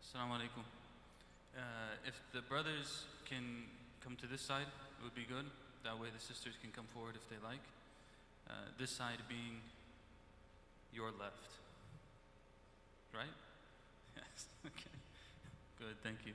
Assalamu alaikum. If the brothers can come to this side, it would be good. That way the sisters can come forward if they like. This side being your left. Right? Yes. Okay. Good, thank you.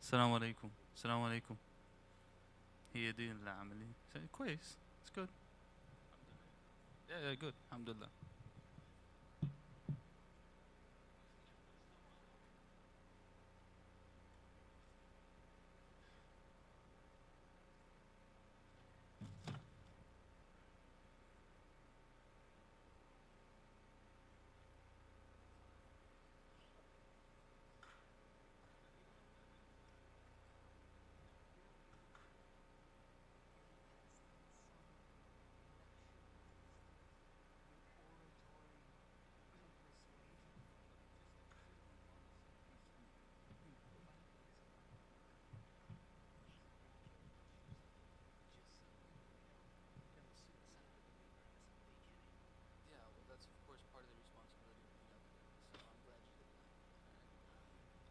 Assalamu alaikum. Assalamu alaikum. هي دي العملية. كويس. It's good. Yeah, good. Alhamdulillah.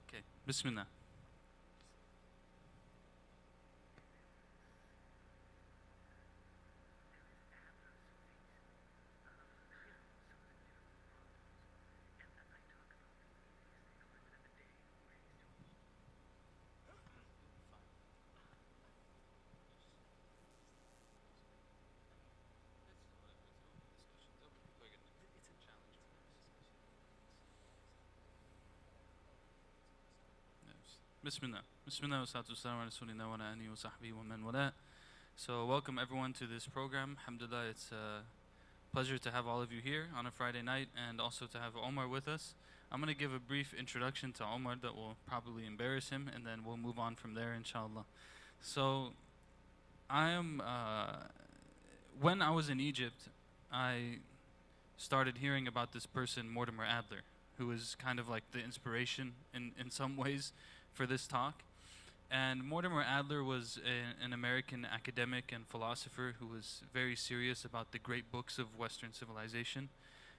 Okay, Bismillah. Bismillah. Bismillah wa salatu wassalamu ala rasulina wa ala alihi wa sahbihi wa man wala. So welcome everyone to this program. Alhamdulillah, it's a pleasure to have all of you here on a Friday night and also to have Omar with us. I'm going to give a brief introduction to Omar that will probably embarrass him, and then we'll move on from there inshallah. So I am, when I was in Egypt, I started hearing about this person, Mortimer Adler, who was kind of like the inspiration in some ways for this talk. And Mortimer Adler was an American academic and philosopher who was very serious about the great books of Western civilization.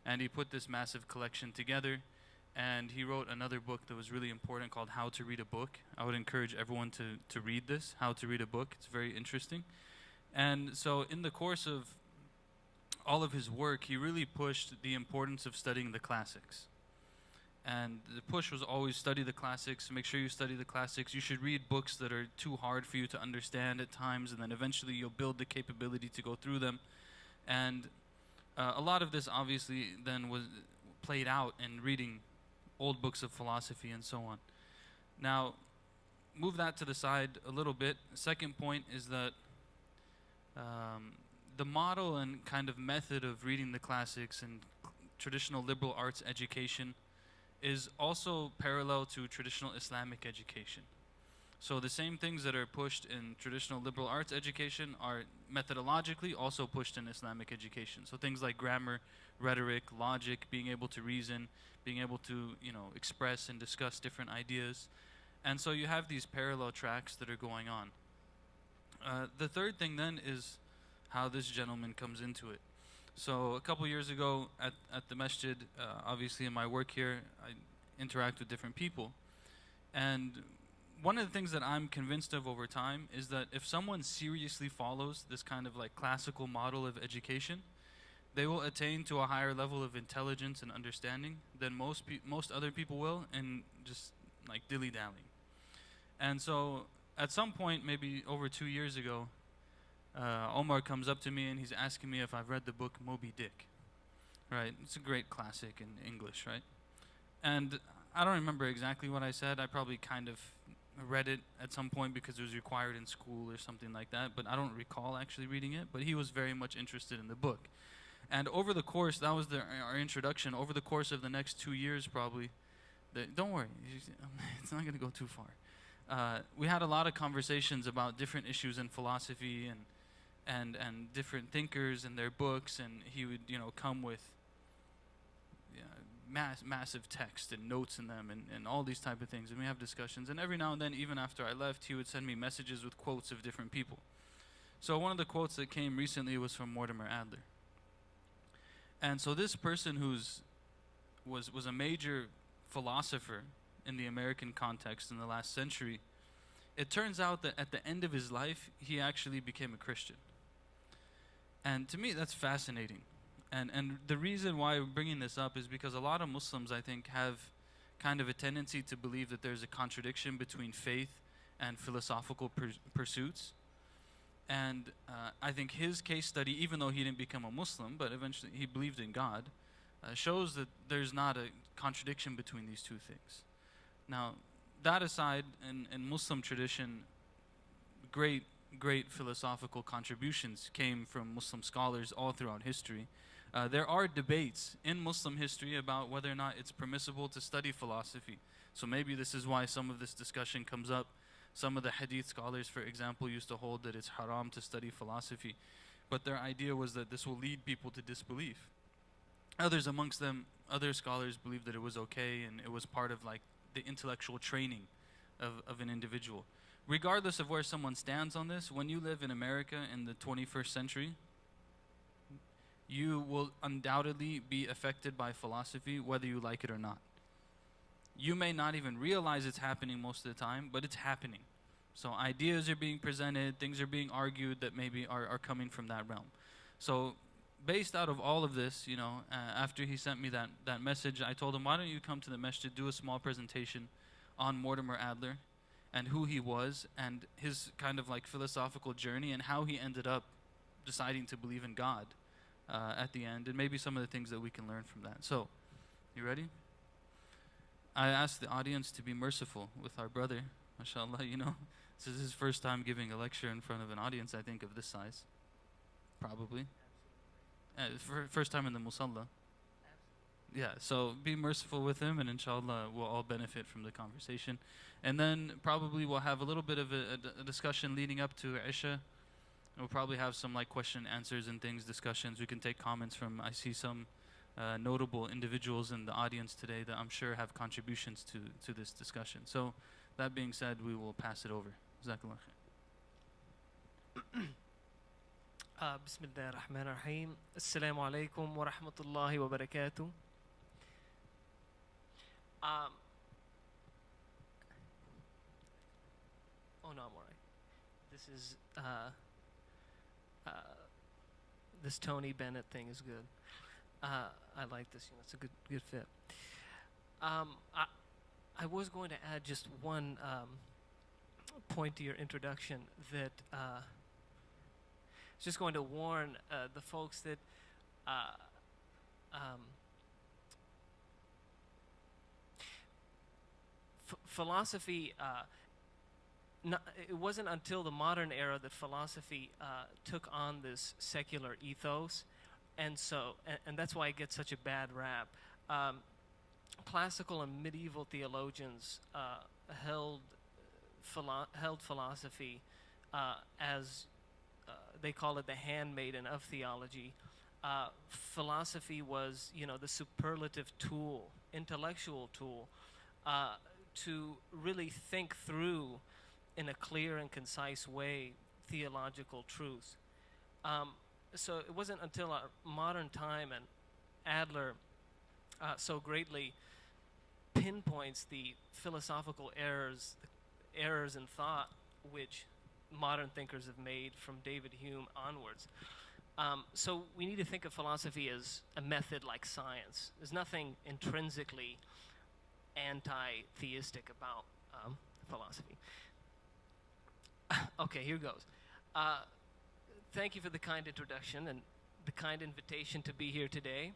And he put this massive collection together, and he wrote another book that was really important called How to Read a Book. I would encourage everyone to read this, How to Read a Book. It's very interesting. And so in the course of all of his work, he really pushed the importance of studying the classics. And the push was always study the classics, make sure you study the classics. You should read books that are too hard for you to understand at times, and then eventually you'll build the capability to go through them. And a lot of this obviously then was played out in reading old books of philosophy and so on. Now, move that to the side a little bit. Second point is that the model and kind of method of reading the classics and traditional liberal arts education is also parallel to traditional Islamic education. So the same things that are pushed in traditional liberal arts education are methodologically also pushed in Islamic education. So things like grammar, rhetoric, logic, being able to reason, being able to, express and discuss different ideas. And so you have these parallel tracks that are going on. The third thing then is how this gentleman comes into it. So a couple years ago at the masjid, obviously in my work here, I interact with different people. And one of the things that I'm convinced of over time is that if someone seriously follows this kind of like classical model of education, they will attain to a higher level of intelligence and understanding than most other people will, and just like dilly-dallying. And so at some point, maybe over 2 years ago, Omar comes up to me and he's asking me if I've read the book Moby Dick. Right? It's a great classic in English, right? And I don't remember exactly what I said. I probably kind of read it at some point because it was required in school or something like that, but I don't recall actually reading it. But he was very much interested in the book. And over the course, that was our introduction. Over the course of the next 2 years, probably, don't worry, it's not going to go too far. We had a lot of conversations about different issues in philosophy and different thinkers and their books, and he would, come with massive text and notes in them and all these type of things, and we have discussions. And every now and then, even after I left, he would send me messages with quotes of different people. So one of the quotes that came recently was from Mortimer Adler. And so this person was a major philosopher in the American context in the last century, it turns out that at the end of his life, he actually became a Christian. And to me, that's fascinating. And the reason why I'm bringing this up is because a lot of Muslims, I think, have kind of a tendency to believe that there's a contradiction between faith and philosophical pursuits. And I think his case study, even though he didn't become a Muslim, but eventually he believed in God, shows that there's not a contradiction between these two things. Now, that aside, in Muslim tradition, great philosophical contributions came from Muslim scholars all throughout history. There are debates in Muslim history about whether or not it's permissible to study philosophy. So maybe this is why some of this discussion comes up. Some of the hadith scholars, for example, used to hold that it's haram to study philosophy. But their idea was that this will lead people to disbelief. Others amongst them, other scholars believed that it was okay and it was part of like the intellectual training of an individual. Regardless of where someone stands on this, when you live in America in the 21st century, you will undoubtedly be affected by philosophy whether you like it or not. You may not even realize it's happening most of the time, but it's happening. So ideas are being presented, things are being argued that maybe are coming from that realm. So based out of all of this, after he sent me that message, I told him, why don't you come to the masjid, do a small presentation on Mortimer Adler and who he was and his kind of like philosophical journey and how he ended up deciding to believe in God at the end, and maybe some of the things that we can learn from that. So, you ready? I asked the audience to be merciful with our brother. MashaAllah, this is his first time giving a lecture in front of an audience, I think, of this size. Probably. First time in the Musalla. Yeah, so be merciful with him, and inshallah we'll all benefit from the conversation. And then probably we'll have a little bit of a discussion leading up to Isha. We'll probably have some like question answers and things, discussions. We can take comments from, I see some notable individuals in the audience today that I'm sure have contributions to this discussion. So that being said, we will pass it over. Jazakallah khair. Bismillah ar-Rahman ar-Rahim. Assalamu alaikum wa rahmatullahi wa barakatuh. Oh no, I'm alright. This is this Tony Bennett thing is good. I like this. It's a good fit. I was going to add just one point to your introduction that just going to warn the folks that philosophy. It wasn't until the modern era that philosophy took on this secular ethos, and that's why it gets such a bad rap. Classical and medieval theologians held philosophy as they call it the handmaiden of theology. Philosophy was, the superlative tool, intellectual tool, to really think through in a clear and concise way theological truths. So it wasn't until our modern time and Adler so greatly pinpoints the philosophical errors errors in thought which modern thinkers have made from David Hume onwards. So we need to think of philosophy as a method like science. There's nothing intrinsically anti-theistic about philosophy. Okay, here goes. Thank you for the kind introduction and the kind invitation to be here today.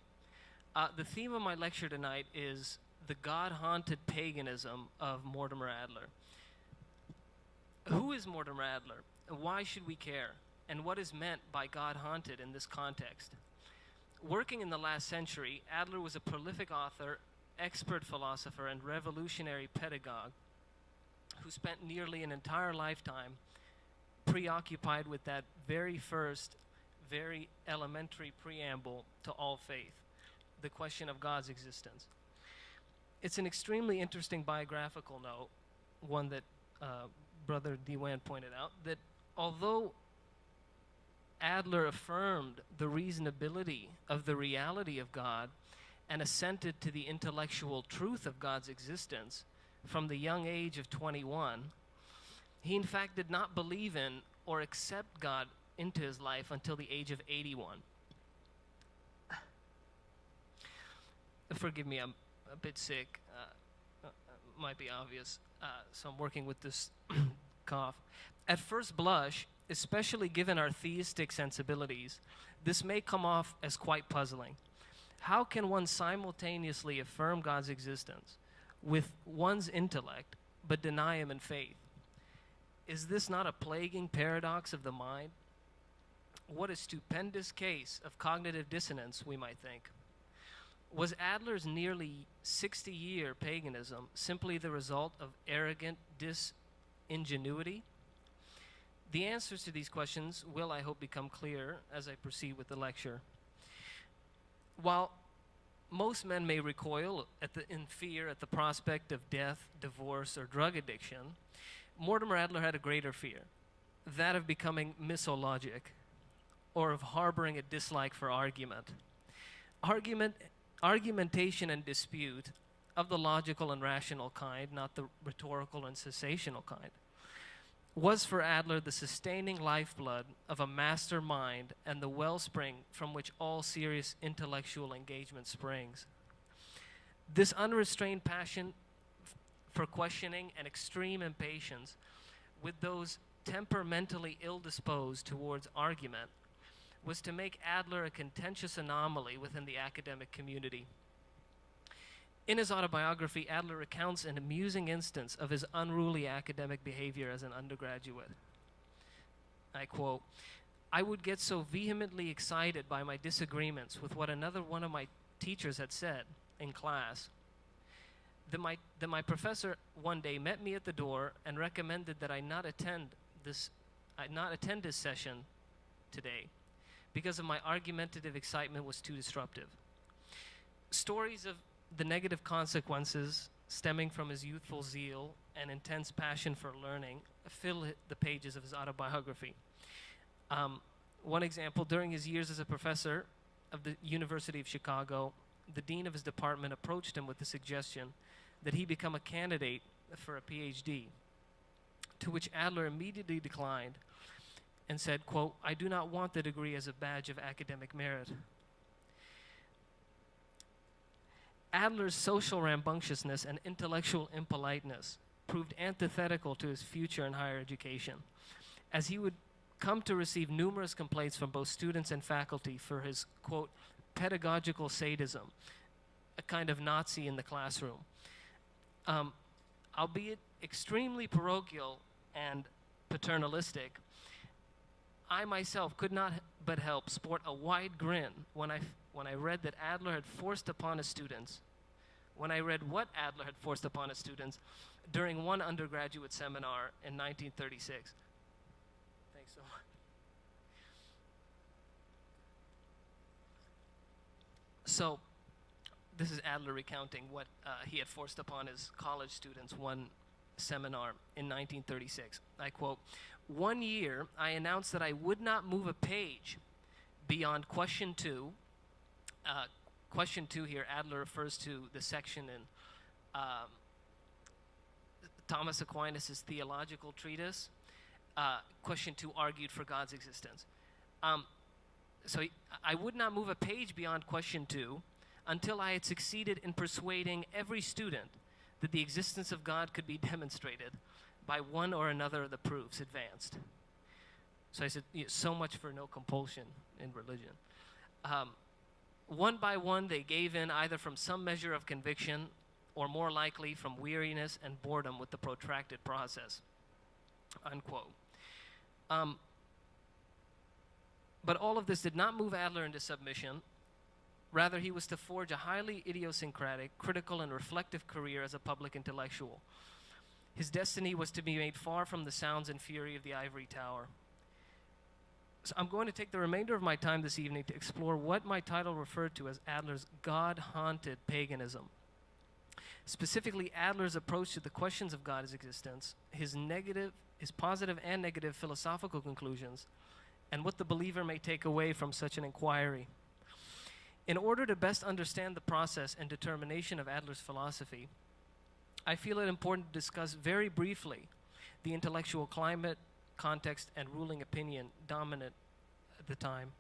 The theme of my lecture tonight is the God-haunted paganism of Mortimer Adler. Who is Mortimer Adler? Why should we care? And what is meant by God-haunted in this context? Working in the last century, Adler was a prolific author, expert philosopher, and revolutionary pedagogue who spent nearly an entire lifetime preoccupied with that very first, very elementary preamble to all faith, the question of God's existence. It's an extremely interesting biographical note, one that Brother Diwan pointed out, that although Adler affirmed the reasonability of the reality of God and assented to the intellectual truth of God's existence from the young age of 21, he in fact did not believe in or accept God into his life until the age of 81. Forgive me, I'm a bit sick. Might be obvious, so I'm working with this cough. At first blush, especially given our theistic sensibilities, this may come off as quite puzzling. How can one simultaneously affirm God's existence with one's intellect but deny him in faith? Is this not a plaguing paradox of the mind? What a stupendous case of cognitive dissonance, we might think. Was Adler's nearly 60-year paganism simply the result of arrogant disingenuity? The answers to these questions will, I hope, become clear as I proceed with the lecture. While most men may recoil in fear at the prospect of death, divorce, or drug addiction, Mortimer Adler had a greater fear, that of becoming misologic, or of harboring a dislike for argument. Argumentation and dispute of the logical and rational kind, not the rhetorical and sensational kind, was for Adler the sustaining lifeblood of a master mind and the wellspring from which all serious intellectual engagement springs. This unrestrained passion for questioning and extreme impatience with those temperamentally ill-disposed towards argument was to make Adler a contentious anomaly within the academic community. In his autobiography, Adler recounts an amusing instance of his unruly academic behavior as an undergraduate. I quote, "I would get so vehemently excited by my disagreements with what another one of my teachers had said in class that my professor one day met me at the door and recommended that I not attend this session today because of my argumentative excitement was too disruptive." Stories of the negative consequences stemming from his youthful zeal and intense passion for learning fill the pages of his autobiography. One example, during his years as a professor of the University of Chicago, the dean of his department approached him with the suggestion that he become a candidate for a PhD, to which Adler immediately declined and said, quote, "I do not want the degree as a badge of academic merit." Adler's social rambunctiousness and intellectual impoliteness proved antithetical to his future in higher education, as he would come to receive numerous complaints from both students and faculty for his, quote, pedagogical sadism, a kind of Nazi in the classroom. Albeit extremely parochial and paternalistic, I myself could not but help sport a wide grin when I read that Adler had forced upon his students, when I read what Adler had forced upon his students during one undergraduate seminar in 1936. Thanks so much. So, this is Adler recounting what he had forced upon his college students one seminar in 1936. I quote, "One year I announced that I would not move a page beyond question 2. Question 2 here, Adler refers to the section in Thomas Aquinas' theological treatise, question 2 argued for God's existence. I would not move a page beyond question 2 until I had succeeded in persuading every student that the existence of God could be demonstrated by one or another of the proofs advanced. So I said, so much for no compulsion in religion. One by one, they gave in either from some measure of conviction or more likely from weariness and boredom with the protracted process, unquote. But all of this did not move Adler into submission. Rather, he was to forge a highly idiosyncratic, critical, and reflective career as a public intellectual. His destiny was to be made far from the sounds and fury of the ivory tower. So I'm going to take the remainder of my time this evening to explore what my title referred to as Adler's God-haunted paganism. Specifically, Adler's approach to the questions of God's existence, his positive and negative philosophical conclusions, and what the believer may take away from such an inquiry. In order to best understand the process and determination of Adler's philosophy, I feel it important to discuss very briefly the intellectual climate, context, and ruling opinion dominant at the time.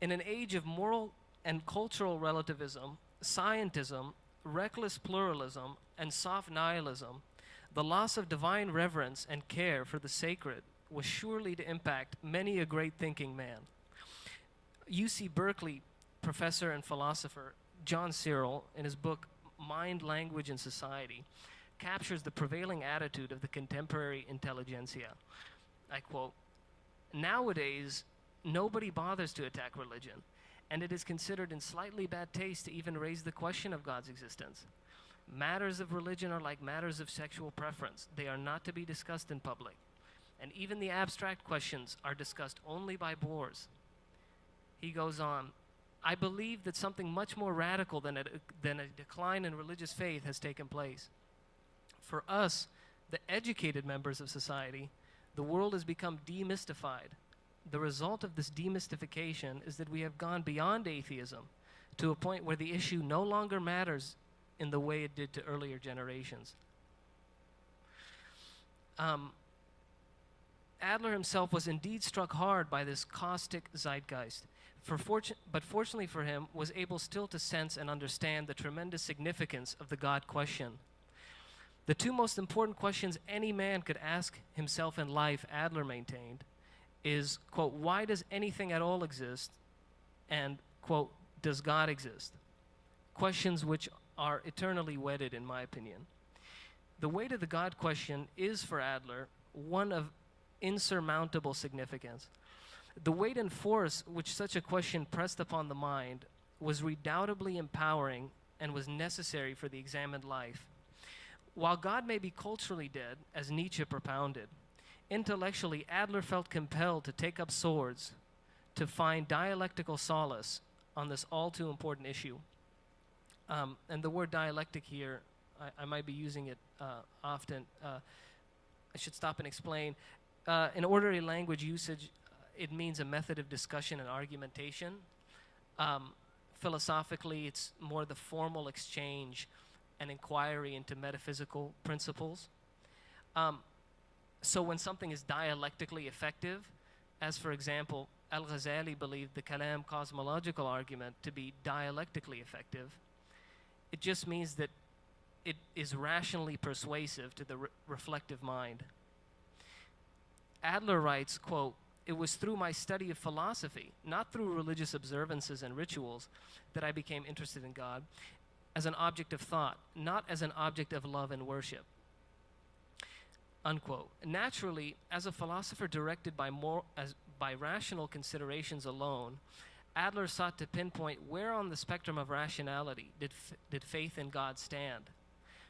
In an age of moral and cultural relativism, scientism, reckless pluralism, and soft nihilism, the loss of divine reverence and care for the sacred was surely to impact many a great thinking man. UC Berkeley professor and philosopher John Searle, in his book Mind, Language, and Society, captures the prevailing attitude of the contemporary intelligentsia. I quote, "Nowadays, nobody bothers to attack religion, and it is considered in slightly bad taste to even raise the question of God's existence. Matters of religion are like matters of sexual preference. They are not to be discussed in public, and even the abstract questions are discussed only by bores." He goes on, "I believe that something much more radical than a decline in religious faith has taken place. For us, the educated members of society, the world has become demystified. The result of this demystification is that we have gone beyond atheism to a point where the issue no longer matters in the way it did to earlier generations." Adler himself was indeed struck hard by this caustic zeitgeist, but fortunately for him, was able still to sense and understand the tremendous significance of the God question. The two most important questions any man could ask himself in life, Adler maintained, is, quote, "Why does anything at all exist?" and, quote, "Does God exist?" Questions which are eternally wedded, in my opinion. The weight of the God question is, for Adler, one of insurmountable significance. The weight and force which such a question pressed upon the mind was redoubtably empowering and was necessary for the examined life. While God may be culturally dead, as Nietzsche propounded, intellectually Adler felt compelled to take up swords to find dialectical solace on this all too important issue. And the word dialectic here, I might be using it often. I should stop and explain. In ordinary language usage, it means a method of discussion and argumentation. Philosophically, it's more the formal exchange and inquiry into metaphysical principles. So when something is dialectically effective, as for example, Al-Ghazali believed the Kalam cosmological argument to be dialectically effective, it just means that it is rationally persuasive to the reflective mind. Adler writes, quote, "It was through my study of philosophy, not through religious observances and rituals, that I became interested in God as an object of thought, not as an object of love and worship." Unquote. Naturally, as a philosopher directed by rational considerations alone, Adler sought to pinpoint where on the spectrum of rationality did faith in God stand.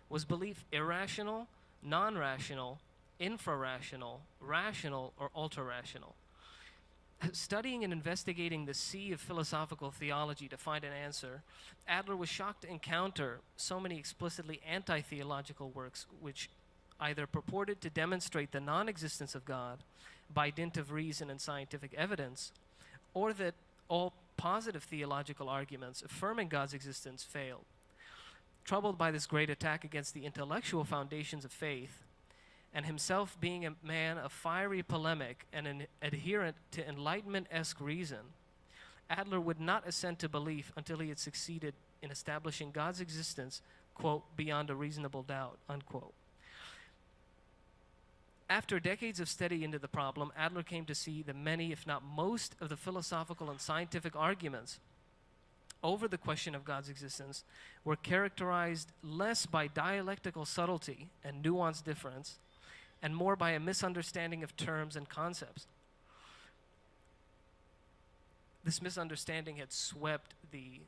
Was belief irrational, non-rational, infrarational, rational, or ultra-rational? Studying and investigating the sea of philosophical theology to find an answer, Adler was shocked to encounter so many explicitly anti-theological works which either purported to demonstrate the non-existence of God by dint of reason and scientific evidence, or that all positive theological arguments affirming God's existence failed. Troubled by this great attack against the intellectual foundations of faith, and himself being a man of fiery polemic and an adherent to Enlightenment-esque reason, Adler would not assent to belief until he had succeeded in establishing God's existence, quote, beyond a reasonable doubt, unquote. After decades of study into the problem, Adler came to see that many, if not most, of the philosophical and scientific arguments over the question of God's existence were characterized less by dialectical subtlety and nuanced difference, and more by a misunderstanding of terms and concepts. This misunderstanding had swept the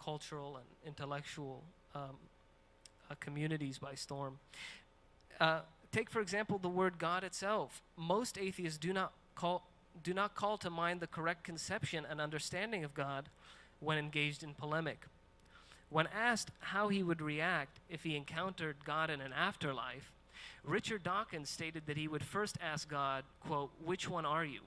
cultural and intellectual communities by storm. Take, for example, the word God itself. Most atheists do not call to mind the correct conception and understanding of God when engaged in polemic. When asked how he would react if he encountered God in an afterlife, Richard Dawkins stated that he would first ask God, quote, "Which one are you?"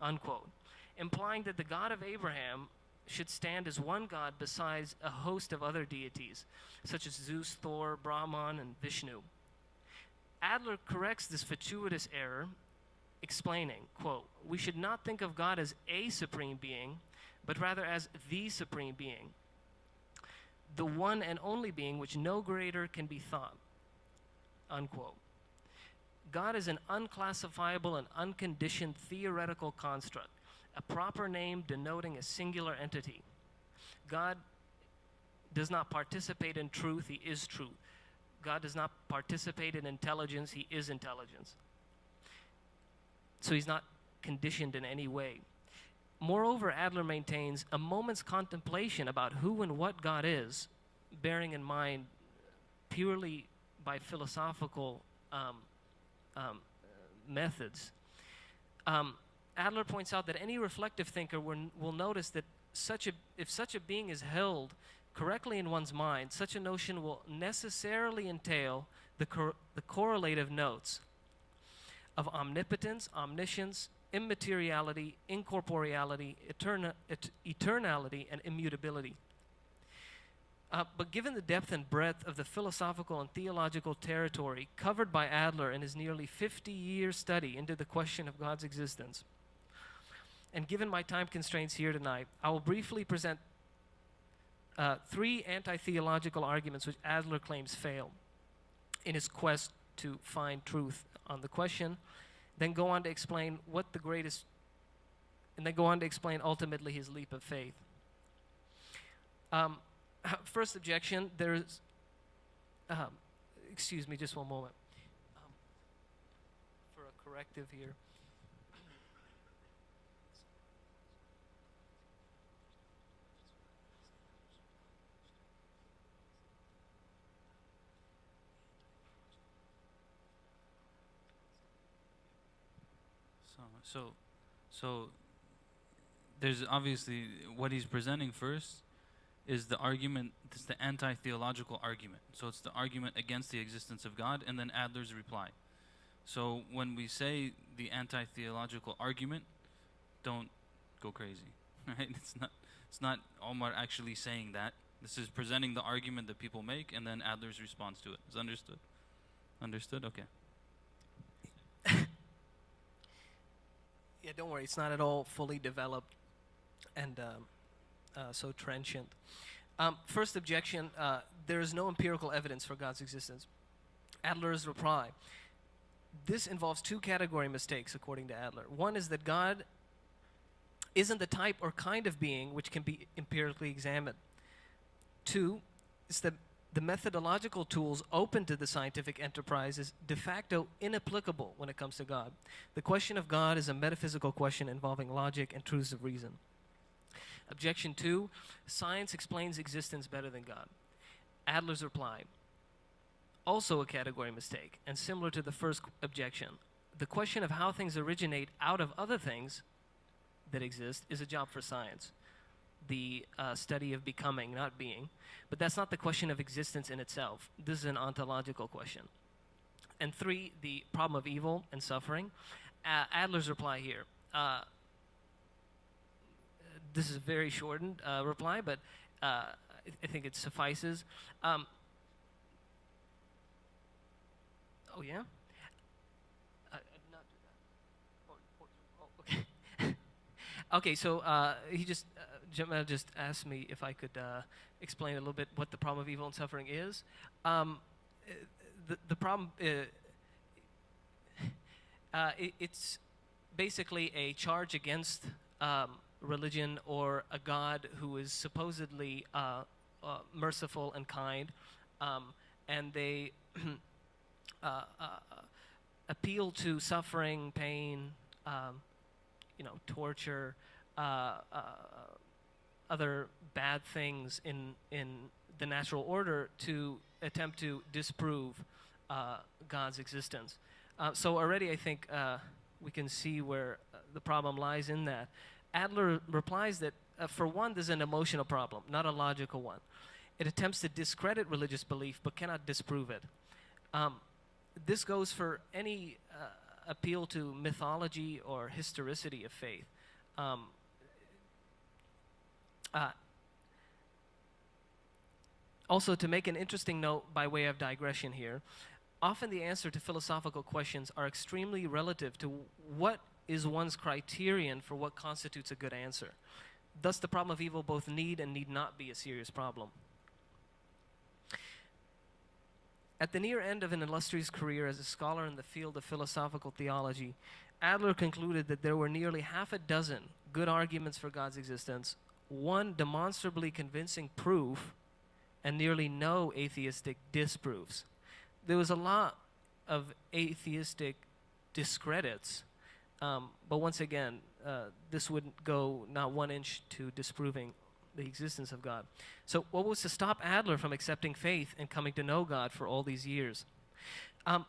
unquote, implying that the God of Abraham should stand as one God besides a host of other deities, such as Zeus, Thor, Brahman, and Vishnu. Adler corrects this fortuitous error, explaining, quote, "We should not think of God as a supreme being, but rather as the supreme being, the one and only being which no greater can be thought," unquote. God is an unclassifiable and unconditioned theoretical construct, a proper name denoting a singular entity. God does not participate in truth, he is truth. God does not participate in intelligence, he is intelligence. So he's not conditioned in any way. Moreover, Adler maintains a moment's contemplation about who and what God is, bearing in mind purely by philosophical methods. Adler points out that any reflective thinker will notice that if such a being is held correctly in one's mind, such a notion will necessarily entail the correlative notes of omnipotence, omniscience, immateriality, incorporeality, eternality, and immutability. But given the depth and breadth of the philosophical and theological territory covered by Adler in his nearly 50-year study into the question of God's existence, and given my time constraints here tonight, I will briefly present three anti-theological arguments which Adler claims fail in his quest to find truth on the question, then go on to explain ultimately his leap of faith. First objection, there's, excuse me just one moment, for a corrective here. So there's obviously what he's presenting first is the argument, it's the anti-theological argument. So it's the argument against the existence of God, and then Adler's reply. So when we say the anti-theological argument, don't go crazy, right? It's not Omar actually saying that. This is presenting the argument that people make, and then Adler's response to it. Is understood? Understood? Okay. Yeah, don't worry. It's not at all fully developed and so trenchant. First objection, there is no empirical evidence for God's existence. Adler's reply. This involves two category mistakes, according to Adler. One is that God isn't the type or kind of being which can be empirically examined. Two is that the methodological tools open to the scientific enterprise is de facto inapplicable when it comes to God. The question of God is a metaphysical question involving logic and truths of reason. Objection 2, science explains existence better than God. Adler's reply, also a category mistake, and similar to the first objection. The question of how things originate out of other things that exist is a job for science. The study of becoming, not being. But that's not the question of existence in itself. This is an ontological question. And 3, the problem of evil and suffering. Adler's reply here. This is a very shortened reply, but I think it suffices. Oh yeah. I did not do that. Okay. Okay. So Jamaal just asked me if I could explain a little bit what the problem of evil and suffering is. The problem. It's basically a charge against religion or a God who is supposedly merciful and kind, and they appeal to suffering, pain, torture, other bad things in the natural order to attempt to disprove God's existence. So already I think we can see where the problem lies in that. Adler replies that, for one, there's an emotional problem, not a logical one. It attempts to discredit religious belief but cannot disprove it. This goes for any appeal to mythology or historicity of faith. Also, to make an interesting note by way of digression here, often the answer to philosophical questions are extremely relative to what is one's criterion for what constitutes a good answer. Thus, the problem of evil both need and need not be a serious problem. At the near end of an illustrious career as a scholar in the field of philosophical theology, Adler concluded that there were nearly half a dozen good arguments for God's existence, one demonstrably convincing proof, and nearly no atheistic disproofs. There was a lot of atheistic discredits, but once again, this wouldn't go not 1 inch to disproving the existence of God. So what was to stop Adler from accepting faith and coming to know God for all these years?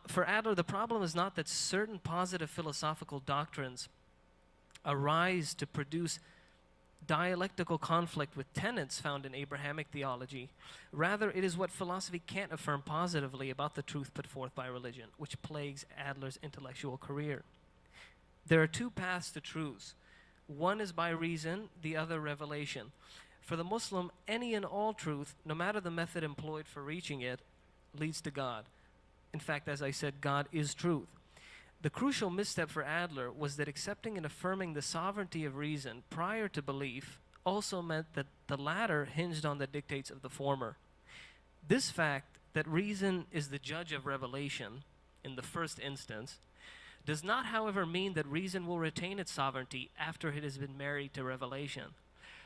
For Adler, the problem is not that certain positive philosophical doctrines arise to produce dialectical conflict with tenets found in Abrahamic theology. Rather, it is what philosophy can't affirm positively about the truth put forth by religion, which plagues Adler's intellectual career. There are two paths to truths. One is by reason, the other revelation. For the Muslim, any and all truth, no matter the method employed for reaching it, leads to God. In fact, as I said, God is truth. The crucial misstep for Adler was that accepting and affirming the sovereignty of reason prior to belief also meant that the latter hinged on the dictates of the former. This fact, that reason is the judge of revelation in the first instance, does not, however, mean that reason will retain its sovereignty after it has been married to revelation.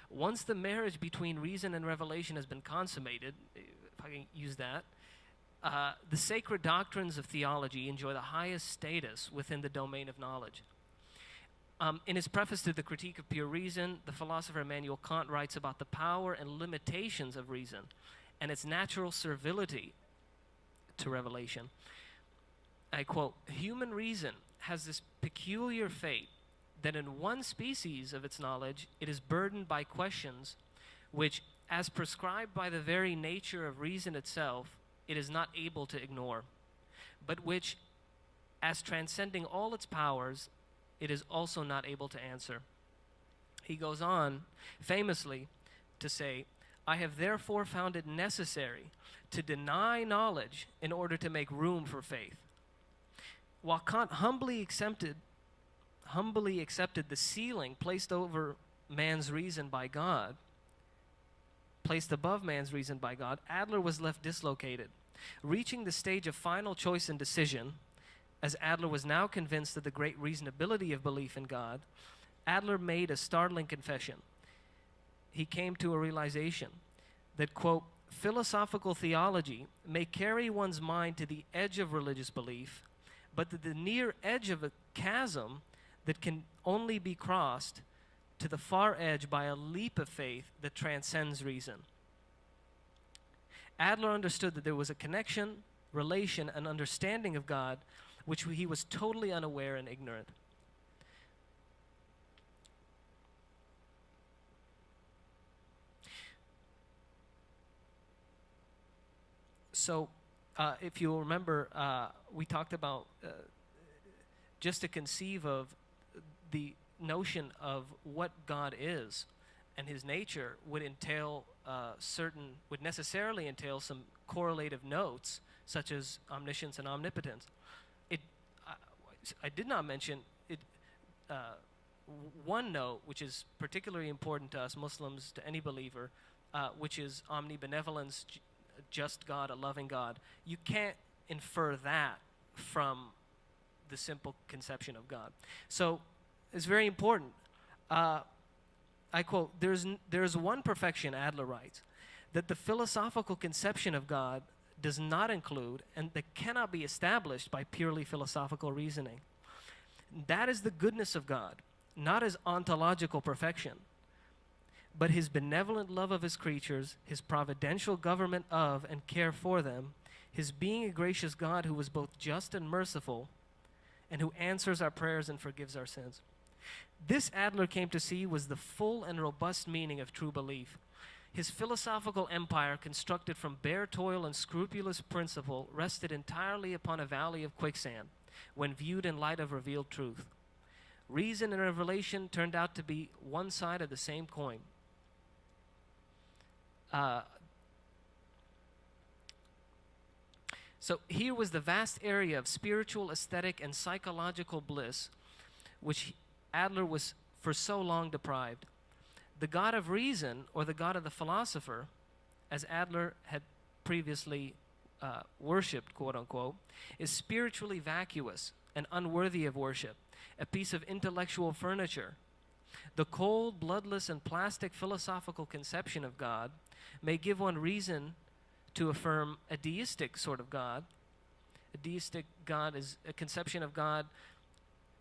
Once the marriage between reason and revelation has been consummated, if I can use that, the sacred doctrines of theology enjoy the highest status within the domain of knowledge. In his preface to the Critique of Pure Reason, the philosopher Immanuel Kant writes about the power and limitations of reason and its natural servility to revelation. I quote, "Human reason has this peculiar fate that in one species of its knowledge it is burdened by questions which, as prescribed by the very nature of reason itself, it is not able to ignore, but which, as transcending all its powers, it is also not able to answer." He goes on famously to say, "I have therefore found it necessary to deny knowledge in order to make room for faith." While Kant humbly accepted the ceiling placed over man's reason by God, placed above man's reason by God, Adler was left dislocated. Reaching the stage of final choice and decision, as Adler was now convinced of the great reasonability of belief in God, Adler made a startling confession. He came to a realization that, quote, "Philosophical theology may carry one's mind to the edge of religious belief, but to the near edge of a chasm that can only be crossed to the far edge by a leap of faith that transcends reason." Adler understood that there was a connection, relation, and understanding of God which he was totally unaware and ignorant. So, if you remember, we talked about just to conceive of the notion of what God is and his nature would necessarily entail some correlative notes, such as omniscience and omnipotence. I did not mention it. One note, which is particularly important to us Muslims, to any believer, which is omnibenevolence, just God, a loving God. You can't infer that from the simple conception of God. So it's very important. I quote, there's one perfection, Adler writes, that the philosophical conception of God does not include and that cannot be established by purely philosophical reasoning. That is the goodness of God, not his ontological perfection, but his benevolent love of his creatures, his providential government of and care for them, his being a gracious God who is both just and merciful, and who answers our prayers and forgives our sins. This Adler came to see was the full and robust meaning of true belief. His philosophical empire, constructed from bare toil and scrupulous principle, rested entirely upon a valley of quicksand when viewed in light of revealed truth. Reason and revelation turned out to be one side of the same coin. So here was the vast area of spiritual, aesthetic, and psychological bliss, which Adler was for so long deprived. The God of reason, or the God of the philosopher, as Adler had previously worshipped, quote unquote, is spiritually vacuous and unworthy of worship, a piece of intellectual furniture. The cold, bloodless, and plastic philosophical conception of God may give one reason to affirm a deistic sort of God. A deistic God is a conception of God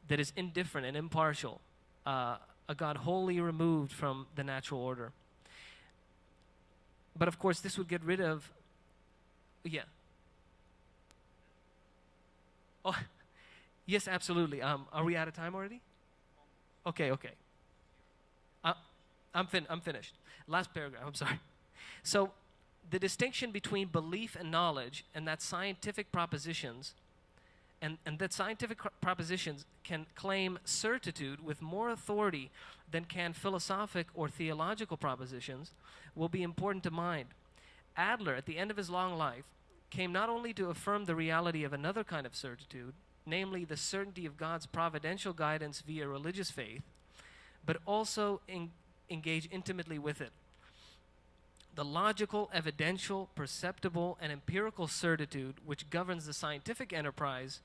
that is indifferent and impartial, a God wholly removed from the natural order. But of course, this would get rid of, yeah. Oh, yes, absolutely. Are we out of time already? Okay. I'm finished. Last paragraph, I'm sorry. So, the distinction between belief and knowledge, and that scientific propositions, and that scientific propositions can claim certitude with more authority than can philosophic or theological propositions, will be important to mind. Adler, at the end of his long life, came not only to affirm the reality of another kind of certitude, namely the certainty of God's providential guidance via religious faith, but also engage intimately with it. The logical, evidential, perceptible, and empirical certitude which governs the scientific enterprise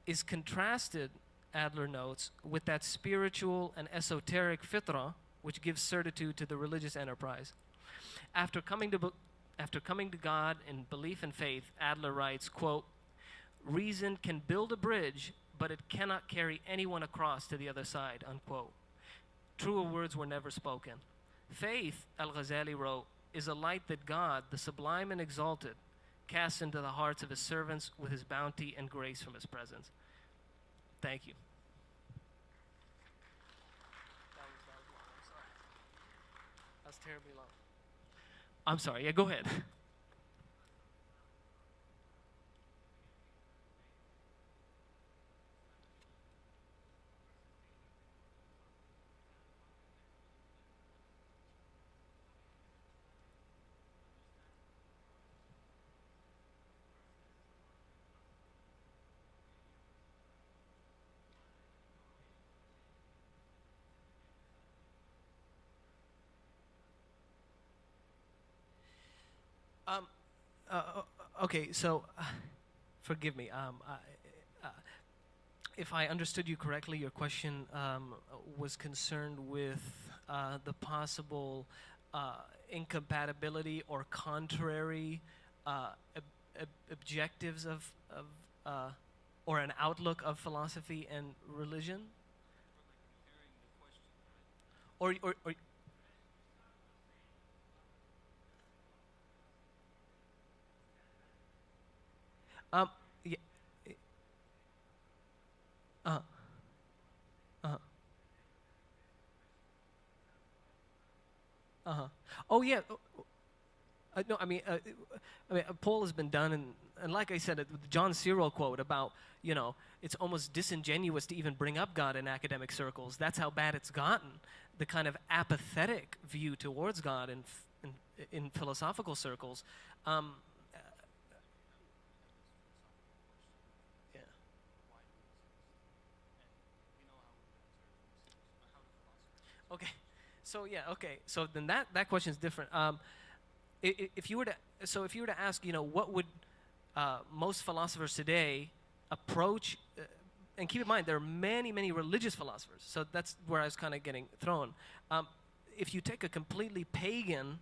is contrasted, Adler notes, with that spiritual and esoteric fitrah which gives certitude to the religious enterprise. After coming to God in belief and faith, Adler writes, quote, "Reason can build a bridge, but it cannot carry anyone across to the other side," unquote. Truer words were never spoken. Faith, Al-Ghazali wrote, is a light that God, the sublime and exalted, casts into the hearts of his servants with his bounty and grace from his presence. Thank you. That was long. I'm sorry. That was terribly long. I'm sorry. Yeah, go ahead. Okay, so forgive me. If I understood you correctly, your question was concerned with the possible incompatibility or contrary objectives of or an outlook of philosophy and religion, or yeah, uh-huh. Uh-huh. Oh yeah. No, a poll has been done, and like I said, the John Cyril quote about, it's almost disingenuous to even bring up God in academic circles. That's how bad it's gotten. The kind of apathetic view towards God in philosophical circles. Yeah. Okay. So yeah, okay. So then that question is different. If you were to if you were to ask, what would most philosophers today approach, and keep in mind there are many religious philosophers. So that's where I was kind of getting thrown. If you take a completely pagan,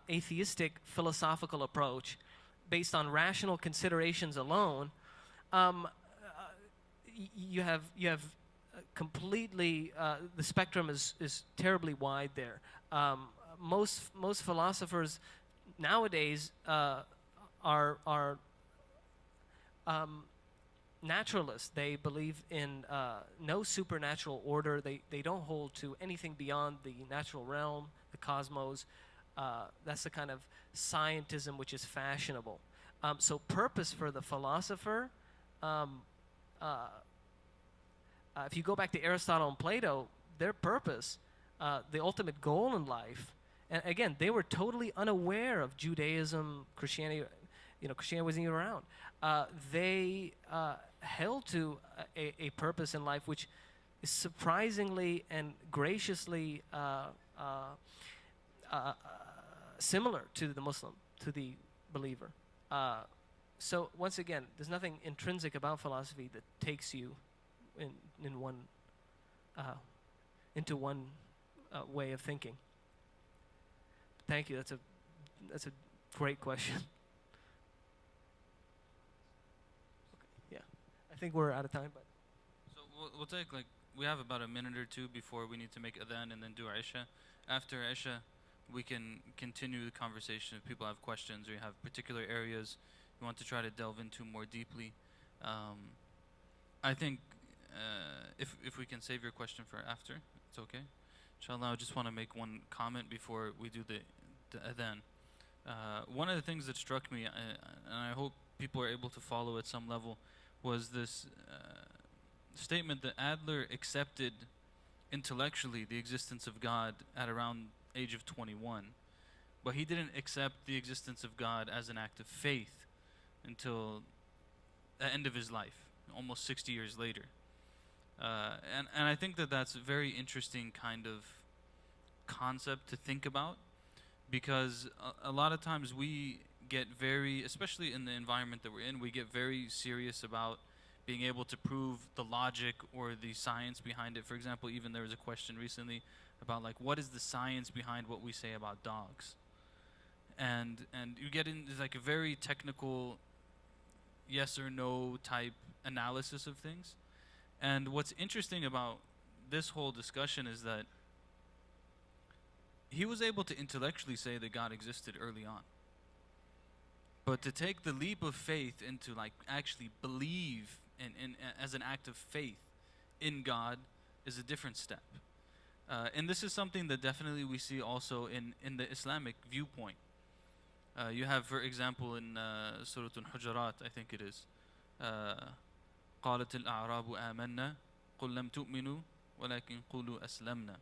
atheistic philosophical approach based on rational considerations alone, you have completely the spectrum is terribly wide there. Most philosophers nowadays are naturalists. They believe in no supernatural order. They don't hold to anything beyond the natural realm, the cosmos. That's the kind of scientism which is fashionable. So purpose for the philosopher, if you go back to Aristotle and Plato, their purpose, the ultimate goal in life, and again, they were totally unaware of Judaism, Christianity. Christianity wasn't even around. They held to a purpose in life which is surprisingly and graciously similar to the Muslim, to the believer. So once again, there's nothing intrinsic about philosophy that takes you in one into one way of thinking. Thank you. That's a great question. Okay, yeah, I think we're out of time, but So we'll take we have about a minute or two before we need to make adhan and then do Isha. After Isha, we can continue the conversation if people have questions or you have particular areas you want to try to delve into more deeply. I think if we can save your question for after, it's okay. Inshallah, I just want to make one comment before we do the adhan. One of the things that struck me, and I hope people are able to follow at some level, was this statement that Adler accepted intellectually the existence of God at around age of 21, but he didn't accept the existence of God as an act of faith until the end of his life, almost 60 years later. And I think that that's a very interesting kind of concept to think about, because a lot of times we get very, especially in the environment that we're in, we get very serious about being able to prove the logic or the science behind it. For example, even there was a question recently about what is the science behind what we say about dogs, and you get into a very technical yes or no type analysis of things. And what's interesting about this whole discussion is that he was able to intellectually say that God existed early on, but to take the leap of faith into actually believe in as an act of faith in God is a different step. And this is something that definitely we see also in the Islamic viewpoint. You have, for example, in Surah Al-Hujurat, I think it is, قالت الأعراب آمنا قل لم تؤمنوا ولكن قولوا أسلمنا.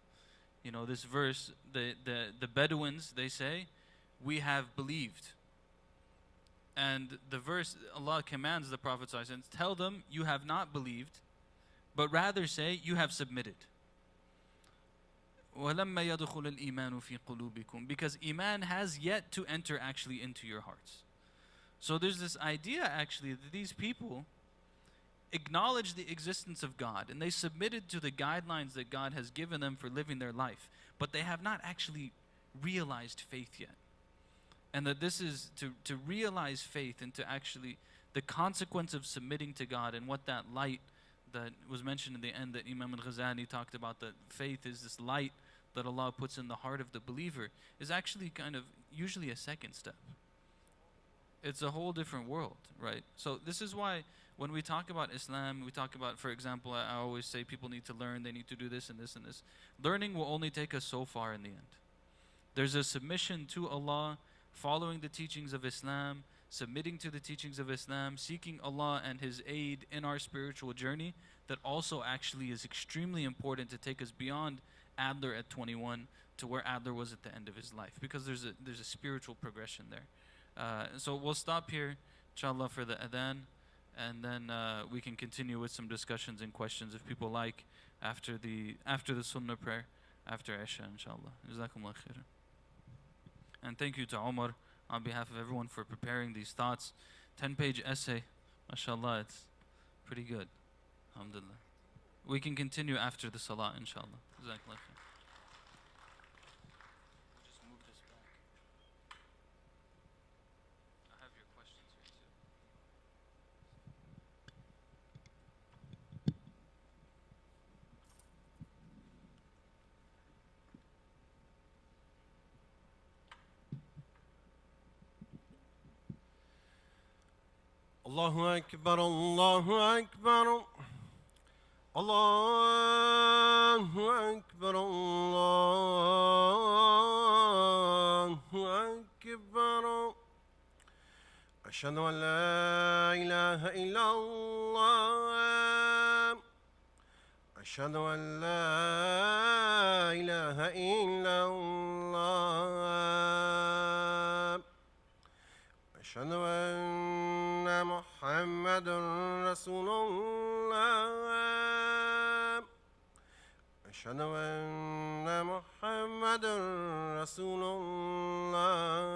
This verse, the Bedouins, they say, we have believed. And the verse, Allah commands the Prophet ﷺ, tell them you have not believed, but rather say you have submitted. وَلَمَّا يَدْخُلَ الْإِيمَانُ فِي قُلُوبِكُمْ, because Iman has yet to enter actually into your hearts. So there's this idea actually that these people acknowledged the existence of God and they submitted to the guidelines that God has given them for living their life, but they have not actually realized faith yet. And that this is to realize faith and to actually the consequence of submitting to God, and what that light that was mentioned in the end that Imam al-Ghazali talked about, that faith is this light that Allah puts in the heart of the believer, is actually kind of usually a second step. It's a whole different world, right? So this is why when we talk about Islam, we talk about, for example, I always say people need to learn, they need to do this and this and this. Learning will only take us so far in the end. There's a submission to Allah, following the teachings of Islam, submitting to the teachings of Islam, seeking Allah and His aid in our spiritual journey, that also actually is extremely important to take us beyond Adler at 21 to where Adler was at the end of his life, because there's a spiritual progression there. So we'll stop here, inshallah, for the adhan, and then we can continue with some discussions and questions if people like after the sunnah prayer. after Isha, inshallah. Jazakumullah khairan. And thank you to Omar on behalf of everyone for preparing these thoughts. 10-page essay, mashallah, it's pretty good. Alhamdulillah. We can continue after the salah, inshallah. Jazakumullah khair. We'll just move this back. I have your questions here too. الله أكبر الله أكبر الله أكبر الله أكبر أشهد أن لا إله إلا الله أشهد أن لا إله إلا الله أشهد أن محمد رسول الله أشهد أن محمد رسول الله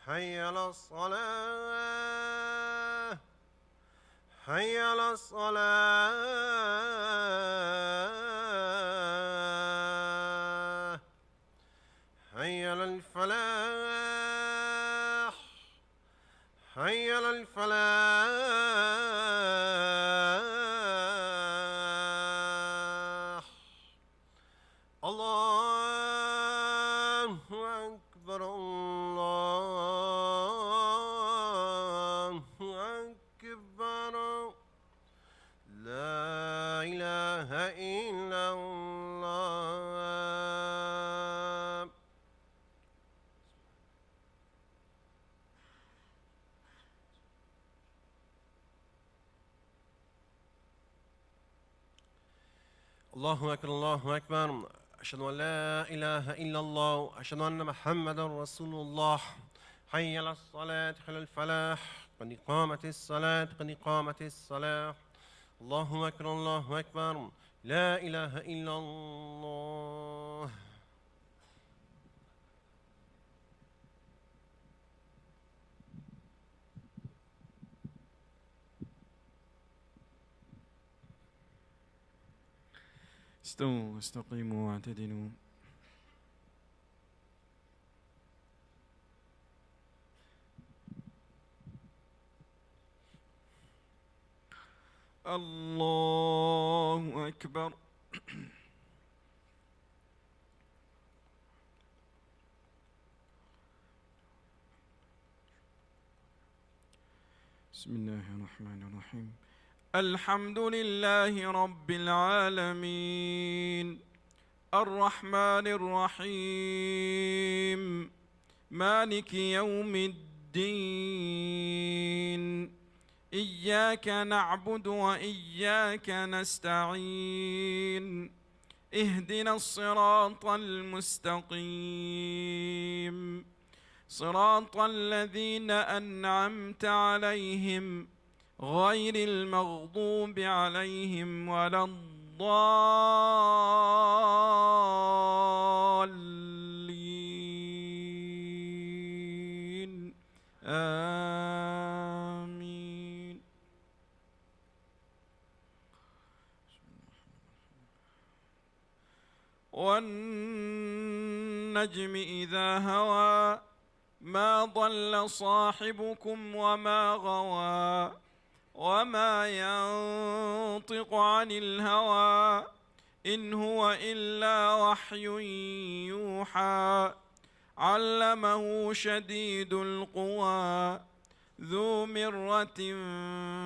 حي على الصلاة حي على الصلاة حي على الفلاح حي على الفلاح الله أكبر الله أكبر لا إله إلا الله الله أكبر الله أكبر أشهد أن لا إله إلا الله أشهد أن محمدا رسول الله حي على الصلاة حي على الفلاح قد قامت الصلاة قد قامت الصلاة الله أكبر الله أكبر لا إله إلا الله استووا واستقيموا واعتدلوا الله أكبر بسم الله الرحمن الرحيم الحمد لله رب العالمين الرحمن الرحيم مالك يوم الدين إياك نعبد وإياك نستعين اهدنا الصراط المستقيم صراط الذين أنعمت عليهم غير المغضوب عليهم ولا الضالين آمين والنجم إذا هوى ما ضل صاحبكم وما غوى وما ينطق عن الهوى إن هو إلا وحي يوحى علمه شديد القوى ذو مرة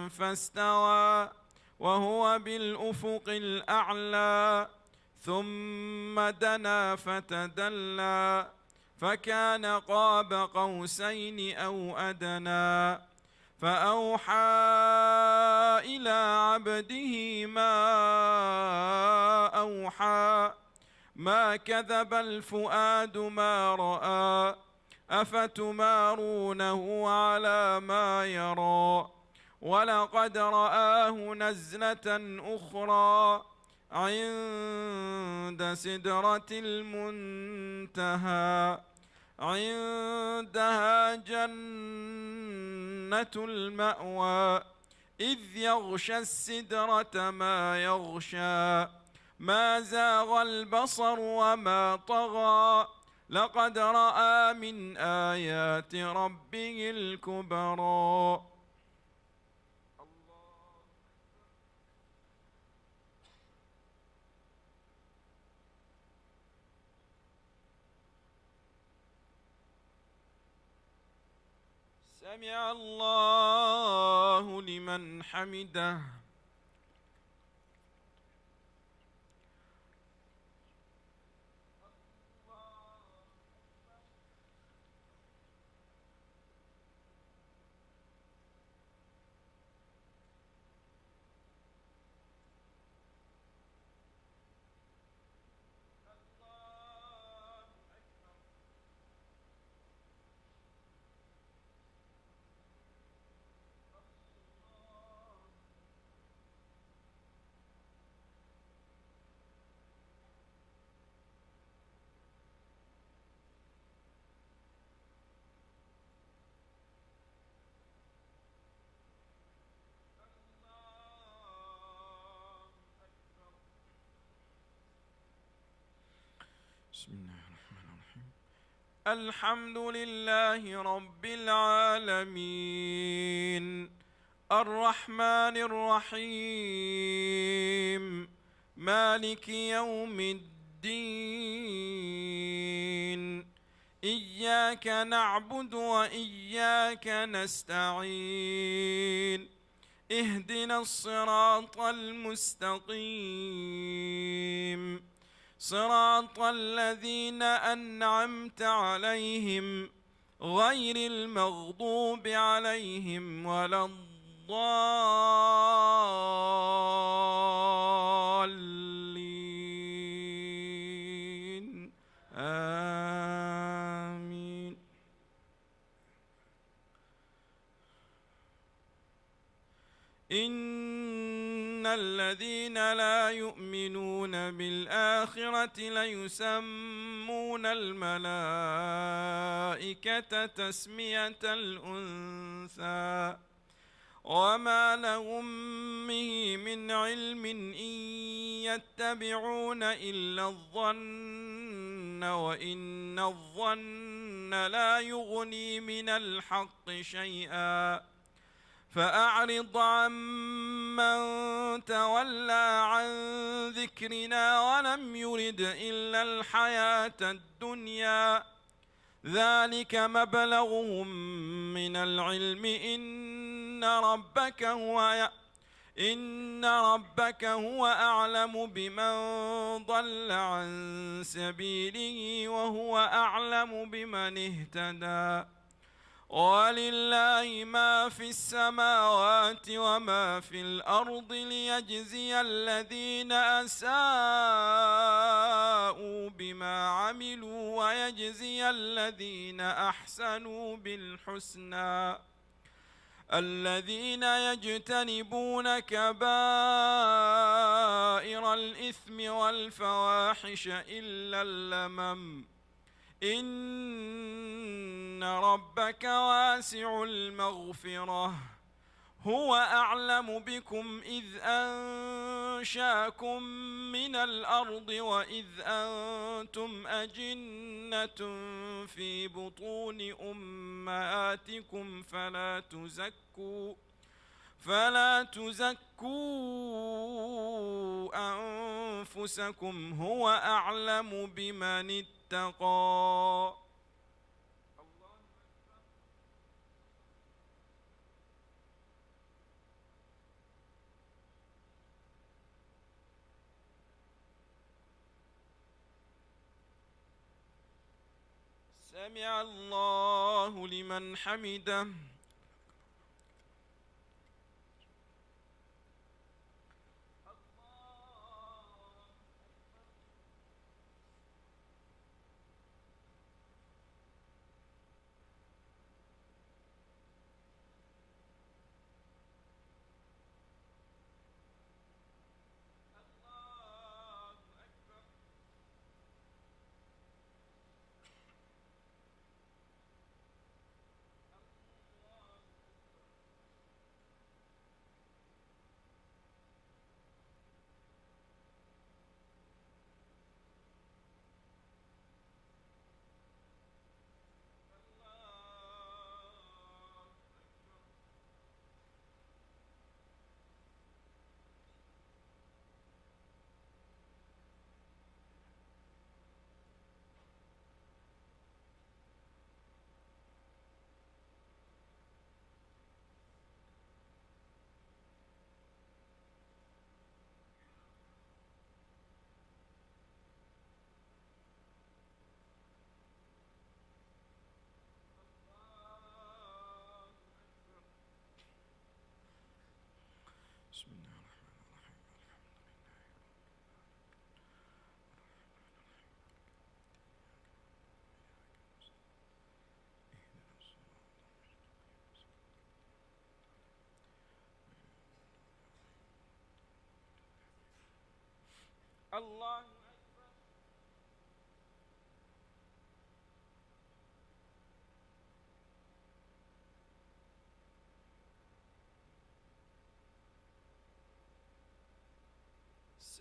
فاستوى وهو بالأفق الأعلى ثم دنا فتدلى فكان قاب قوسين أو أدنى فأوحى إلى عبده ما أوحى ما كذب الفؤاد ما رأى أفتمارونه على ما يرى ولقد رآه نزلة أخرى عند سدرة المنتهى عندها جنة المأوى إذ يغشى السدرة ما يغشى ما زاغ البصر وما طغى لقد رأى من آيات ربه الكبرى. سمع الله لمن حمده. بسم الله الرحمن الرحيم. الحمد لله رب العالمين الرحمن الرحيم مالك يوم الدين إياك نعبد وإياك نستعين اهدنا الصراط المستقيم صراط الذين أنعمت عليهم غير المغضوب عليهم ولا الضالين آمين. إن الذين لا يؤمنون بالآخرة ليسمون الملائكة تسمية الأنثى وما لهم به من علم إن يتبعون إلا الظن وإن الظن لا يغني من الحق شيئا فأعرض عمن تولى عن ذكرنا ولم يرد إلا الحياة الدنيا ذلك مبلغهم من العلم إن ربك هو أعلم بمن ضل عن سبيله وهو أعلم بمن اهتدى ولله ما في السماوات وما في الأرض ليجزي الذين أساءوا بما عملوا ويجزي الذين أحسنوا بالحسنى الذين يجتنبون كبائر الإثم والفواحش إلا اللمم إن ربك واسع المغفرة هو أعلم بكم إذ أنشاكم من الأرض وإذ أنتم أجنة في بطون أمهاتكم فلا تزكوا أنفسكم هو أعلم بمن اتقى. سمع الله لمن حمده. بسم الله الرحمن الرحيم. الله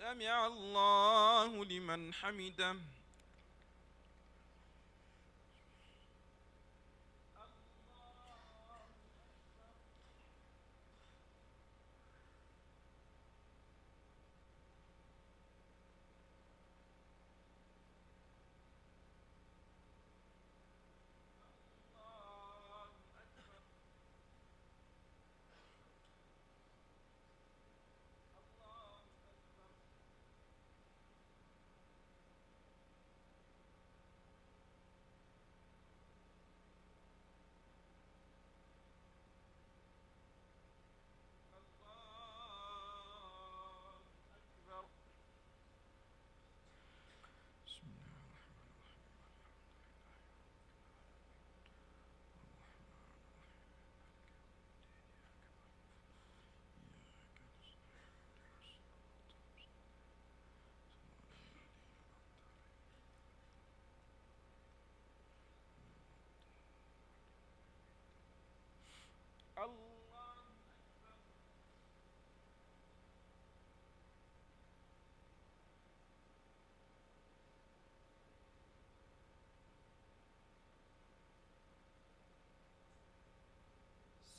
سمع الله لمن حمده.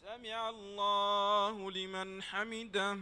سمع الله لمن حمده.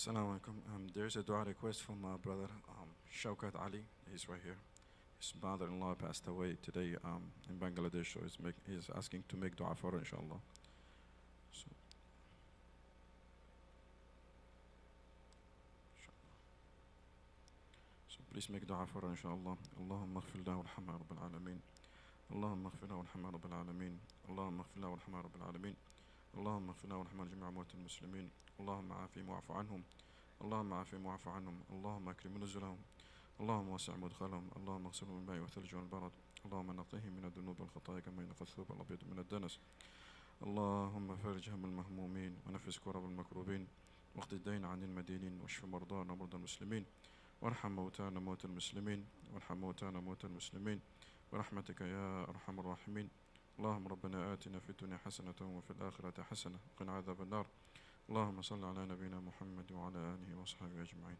Assalamu alaikum. There's a dua request from my brother Shaukat Ali. He's right here. his mother-in-law passed away today in Bangladesh, so he's asking to make dua for her, inshallah. So, please make dua for her, inshallah. Allahumma aghfir lahu warhamha rabbil alameen. اللهم اغفر له وارحمه رب العالمين. اللهم اغفر له وارحمه رب العالمين. اللهم اغفر له وارحمه جميع موتى المسلمين. اللهم عافهم واعف عنهم. اللهم عافهم واعف عنهم. اللهم اكرم نزلهم. اللهم وسع مدخلهم. اللهم اغسلهم بالماء والثلج والبرد. اللهم نقهم من الذنوب والخطايا كما ينقى الثوب الابيض من الدنس. اللهم فرج هم المهمومين ونفس كرب المكروبين واقض الدين عن المدينين واشف مرضانا ومرضى المسلمين وارحم موتانا موتى المسلمين وارحم موتانا موتى المسلمين برحمتك يا أرحم الراحمين. اللهم ربنا آتنا في الدنيا حسنة وفي الآخرة حسنة وقنا عذاب النار. اللهم صل على نبينا محمد وعلى آله وصحبه أجمعين.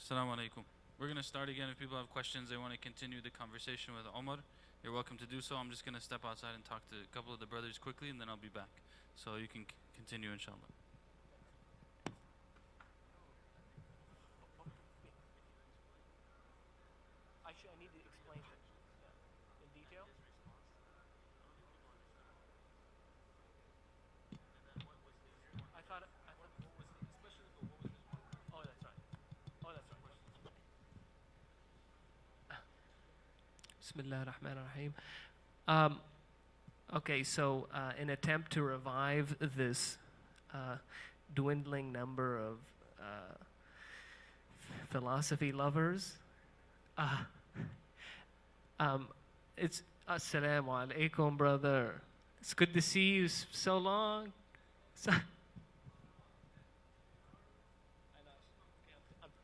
Assalamu alaikum. We're going to start again. If people have questions, they want to continue the conversation with Omar, you're welcome to do so. I'm just going to step outside and talk to a couple of the brothers quickly, and then I'll be back. So you can continue, inshallah. I need to explain it in detail. I thought. Oh, that's right. Oh, that's right. Bismillah ar-Rahman ar-Rahim. Okay, so in attempt to revive this dwindling number of philosophy lovers, it's Assalamu alaikum, brother. It's good to see you so long.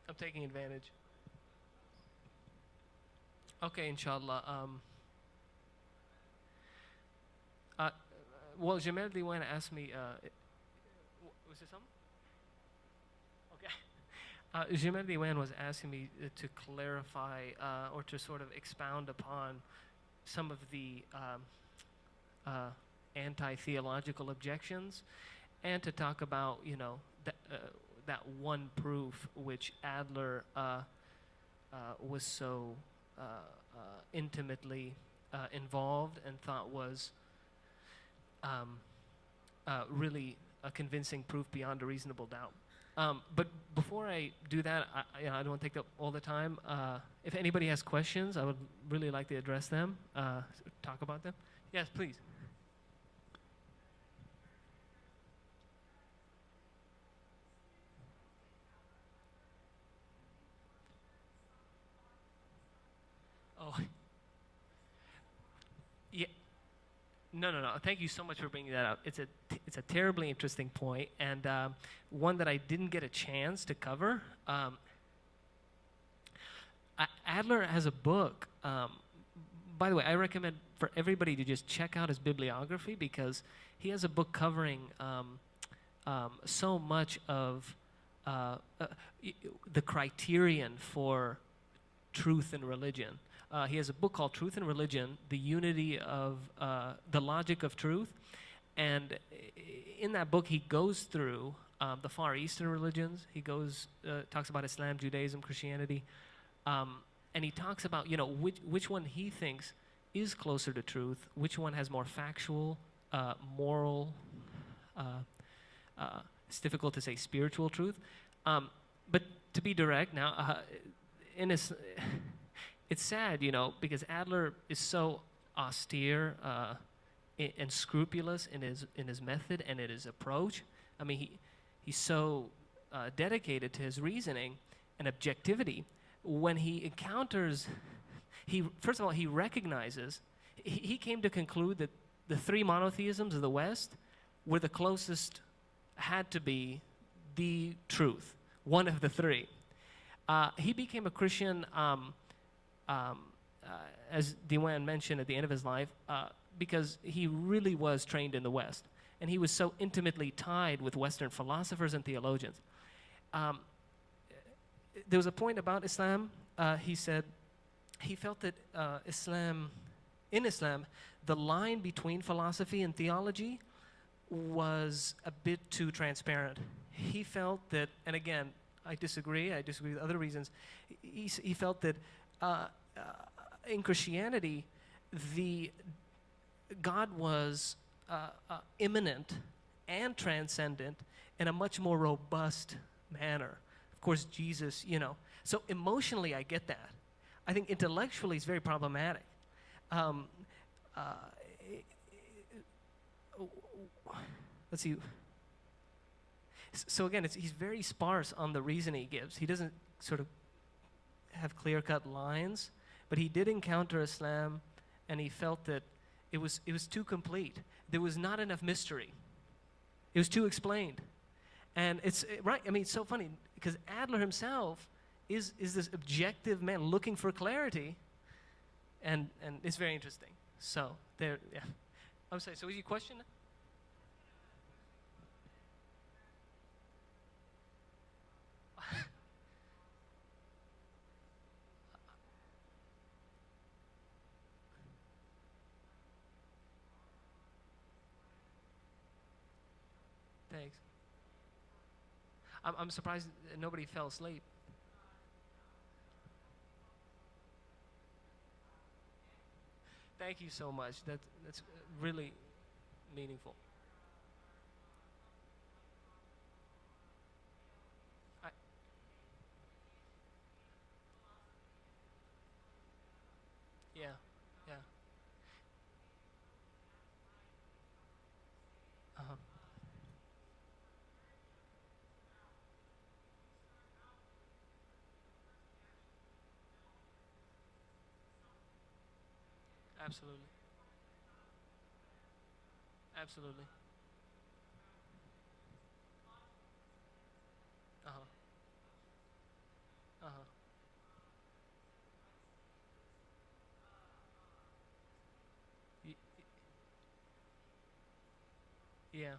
I'm taking advantage. Okay, inshallah. Well, Jamaal Diwan asked me, was there something? Okay. Jamaal Diwan was asking me to clarify or to sort of expound upon some of the anti-theological objections, and to talk about, you know, that one proof which Adler was so intimately involved and thought was really a convincing proof beyond a reasonable doubt. But before I do that, I don't want to take up all the time. If anybody has questions, I would really like to address them, talk about them. Yes, please. Oh, yeah. No. Thank you so much for bringing that up. It's a terribly interesting point, and one that I didn't get a chance to cover. Adler has a book. By the way, I recommend for everybody to just check out his bibliography, because he has a book covering so much of the criterion for truth in religion. He has a book called Truth and Religion, The Unity of the Logic of Truth. And in that book, he goes through the Far Eastern religions. He talks about Islam, Judaism, Christianity. And he talks about, you know, which one he thinks is closer to truth, which one has more factual, moral, it's difficult to say spiritual truth. But to be direct now, it's sad, you know, because Adler is so austere and scrupulous in his method and in his approach. I mean, he's so dedicated to his reasoning and objectivity. When he encounters, first of all, he recognizes, he came to conclude that the three monotheisms of the West were the closest, had to be the truth, one of the three. He became a Christian, as Diwan mentioned at the end of his life, because he really was trained in the West. And he was so intimately tied with Western philosophers and theologians. There was a point about Islam. He said he felt that in Islam, the line between philosophy and theology was a bit too transparent. He felt that, and again, I disagree with other reasons. He felt that in Christianity, God was immanent and transcendent in a much more robust manner. Of course, Jesus, you know. So emotionally, I get that. I think intellectually, it's very problematic. Let's see. So again, he's very sparse on the reason he gives. He doesn't sort of have clear-cut lines, but he did encounter Islam, and he felt that it was too complete. There was not enough mystery. It was too explained. And it's right. I mean, it's so funny because Adler himself is this objective man looking for clarity, and it's very interesting. So there, yeah. I'm sorry. So was your question? Thanks. I'm surprised nobody fell asleep. Thank you so much. That's really meaningful. I, yeah, yeah. Uh-huh. Absolutely. Absolutely. Uh-huh. Uh-huh. Y- yeah.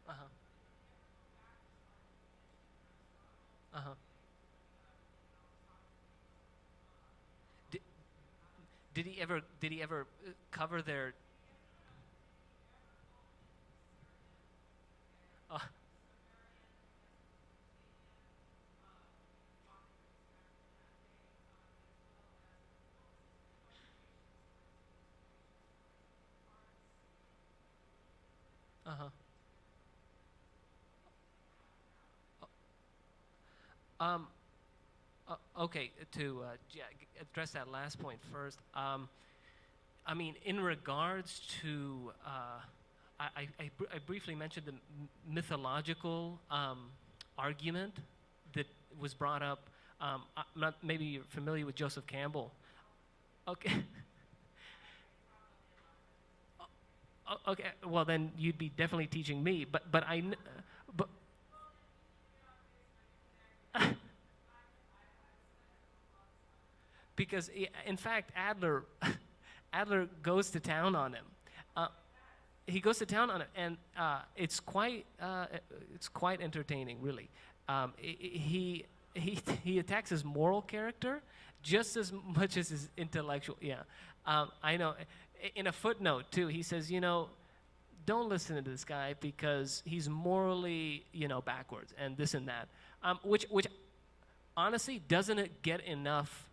Uh-huh. Uh-huh. Did, did he ever cover their uh, uh-huh. Um okay, to address that last point first. I mean, in regards to, I briefly mentioned the mythological argument that was brought up. I'm not, maybe you're familiar with Joseph Campbell. Okay. Okay. Well, then you'd be definitely teaching me. But because in fact Adler goes to town on him. Uh, he goes to town on it, and it's quite entertaining, really. He attacks his moral character just as much as his intellectual. Yeah, I know. In a footnote too, he says, don't listen to this guy because he's morally, backwards and this and that. Which honestly doesn't it get enough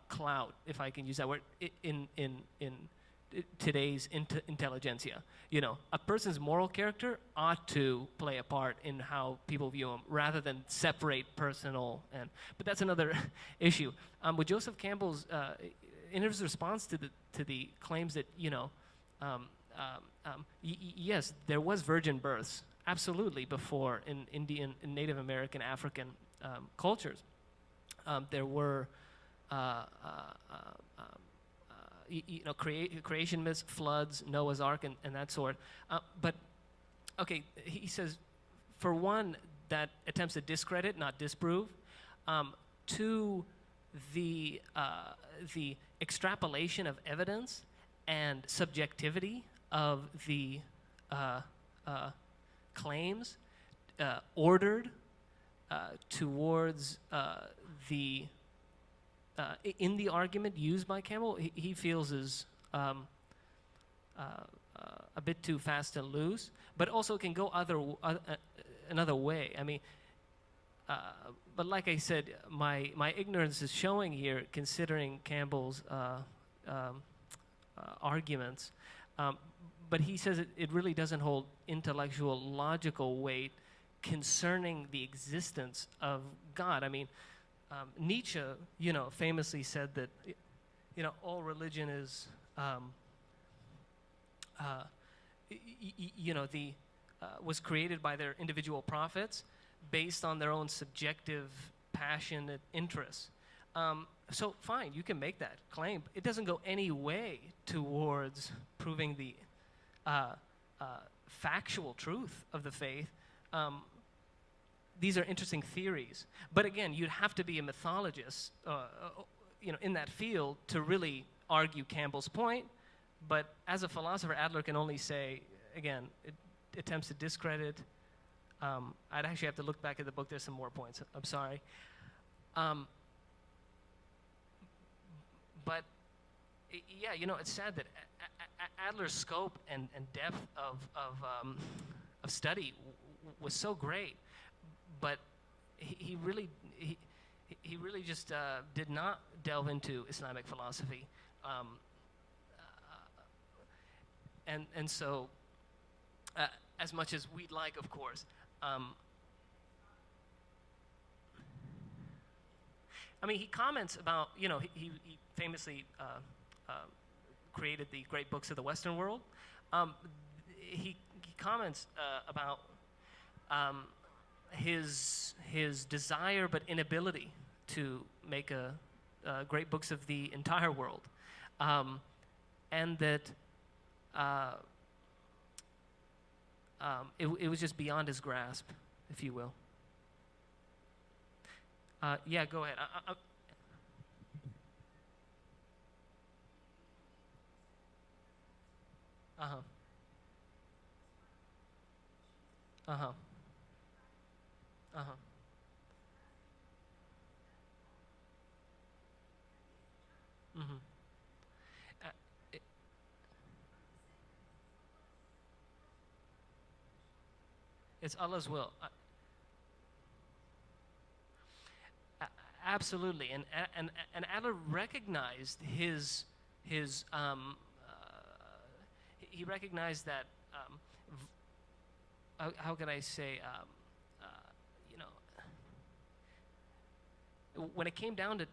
clout, if I can use that word, in today's intelligentsia. A person's moral character ought to play a part in how people view him, rather than separate personal and. But that's another issue. With Joseph Campbell's, in his response to the claims that yes, there was virgin births, absolutely, before in Indian, in Native American, African cultures. There were. Creation myths, floods, Noah's Ark, and that sort. But, okay, he says, for one, that attempts to discredit, not disprove. Two, the extrapolation of evidence and subjectivity of the claims ordered towards the in the argument used by Campbell, he feels is a bit too fast and loose, but also can go another way. I mean, but like I said, my ignorance is showing here, considering Campbell's arguments. But he says it really doesn't hold intellectual, logical weight concerning the existence of God. I mean, Nietzsche, famously said that, all religion is, was created by their individual prophets based on their own subjective, passionate interests. So fine, you can make that claim. It doesn't go any way towards proving the factual truth of the faith. These are interesting theories. But again, you'd have to be a mythologist, in that field to really argue Campbell's point. But as a philosopher, Adler can only say, again, it attempts to discredit. I'd actually have to look back at the book. There's some more points. I'm sorry. Um, but yeah, it's sad that Adler's scope and depth of study was so great, but he really just did not delve into Islamic philosophy, and so as much as we'd like, of course. I mean, he comments about, he famously created the great books of the Western world. He comments about his desire but inability to make great books of the entire world, and that it was just beyond his grasp, if you will. Yeah, go ahead. Uh-huh. Uh-huh. Uh-huh. Mm-hmm. It, it's Allah's will. Absolutely, and Adler recognized he recognized that how can I say when it came down to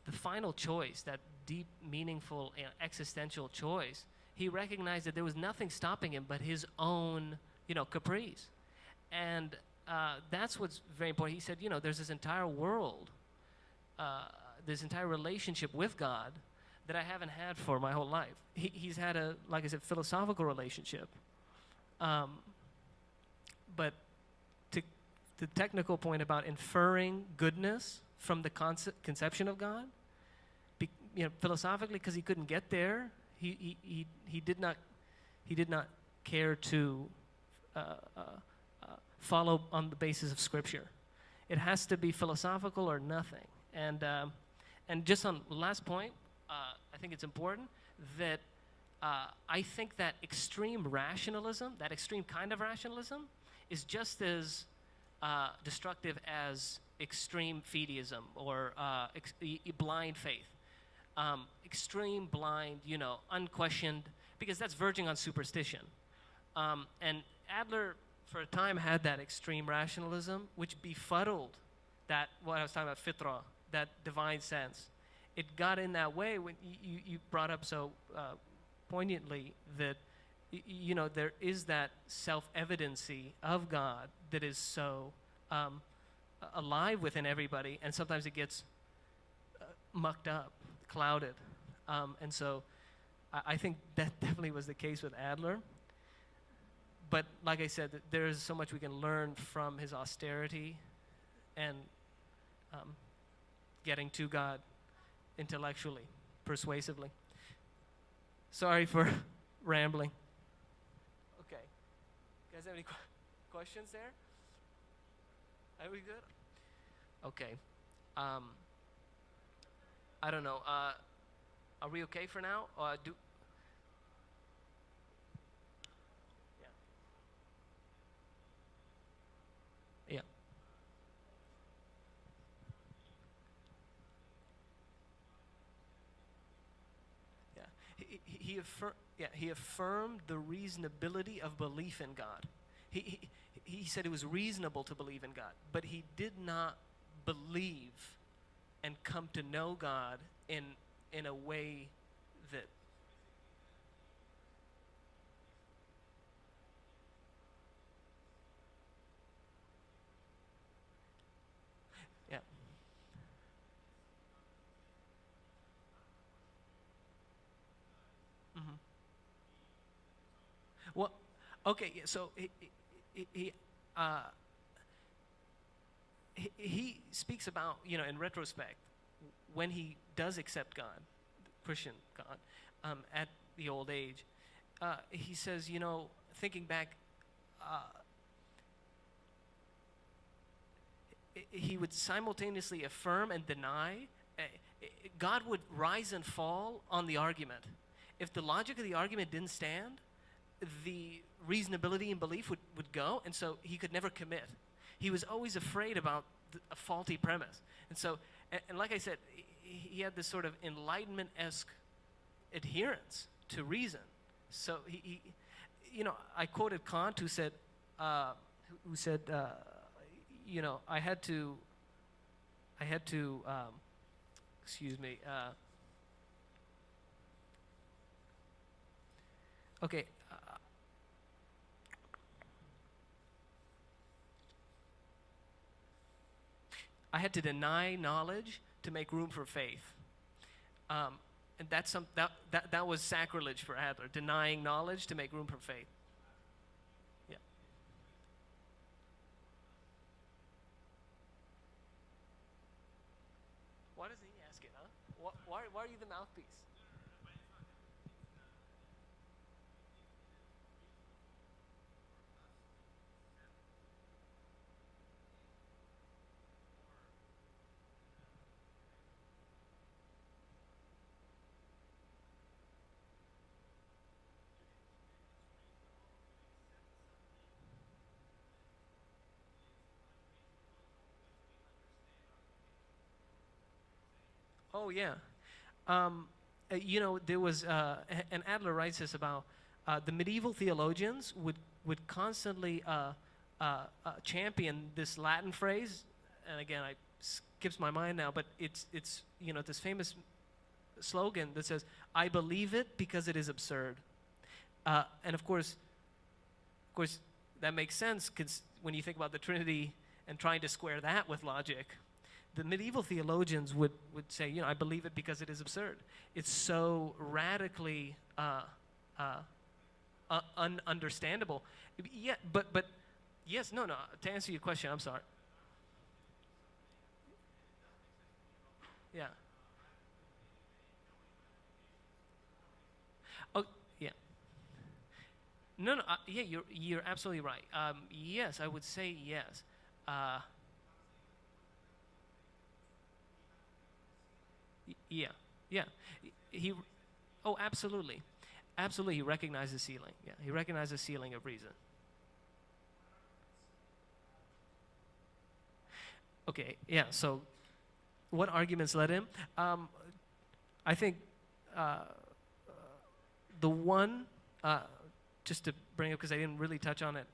the final choice, that deep, meaningful, existential choice, he recognized that there was nothing stopping him but his own caprice, and that's what's very important. He said, there's this entire world. This entire relationship with God that I haven't had for my whole life. He's had like I said, philosophical relationship. But to the technical point about inferring goodness from the conception of God, philosophically, because he couldn't get there, he did not care to follow on the basis of Scripture. It has to be philosophical or nothing. And just on the last point, I think it's important that I think that extreme rationalism, that extreme kind of rationalism, is just as destructive as extreme fideism or blind faith. Extreme, blind, unquestioned, because that's verging on superstition. And Adler, for a time, had that extreme rationalism, which befuddled that, what I was talking about, fitrah, that divine sense. It got in that way when you brought up so poignantly that there is that self-evidency of God that is so alive within everybody, and sometimes it gets mucked up, clouded, and so I think that definitely was the case with Adler. But like I said, there is so much we can learn from his austerity and getting to God intellectually, persuasively. Sorry for rambling. Okay. You guys have any questions there? Are we good? Okay. I don't know. Are we okay for now? Yeah. He affirmed the reasonability of belief in God. He said it was reasonable to believe in God, but he did not believe and come to know God in a way that yeah. Mm-hmm. Well, okay, yeah, so he speaks about, in retrospect, when he does accept God, Christian God, at the old age, he says, thinking back, he would simultaneously affirm and deny. God would rise and fall on the argument. If the logic of the argument didn't stand, the reasonability and belief would go, and so he could never commit. He was always afraid about a faulty premise. And so, and like I said, he had this sort of enlightenment-esque adherence to reason. So he I quoted Kant, who said, I had to, excuse me. Okay. I had to deny knowledge to make room for faith. And that was sacrilege for Adler, denying knowledge to make room for faith. Yeah. Why does he ask it, huh? Why are you the mouthpiece? Oh, yeah. There was, and Adler writes this about the medieval theologians would constantly champion this Latin phrase, and again, it skips my mind now, but it's this famous slogan that says, "I believe it because it is absurd," and of course, that makes sense because when you think about the Trinity and trying to square that with logic. The medieval theologians would say, I believe it because it is absurd. It's so radically ununderstandable. Yeah, but yes, no. To answer your question, I'm sorry. Yeah. Oh, yeah. No. Yeah, you're absolutely right. Yes, I would say yes. Yeah. Absolutely. Absolutely, he recognized the ceiling. Yeah, he recognized the ceiling of reason. Okay, yeah, so what arguments led him? I think the one, just to bring up, because I didn't really touch on it,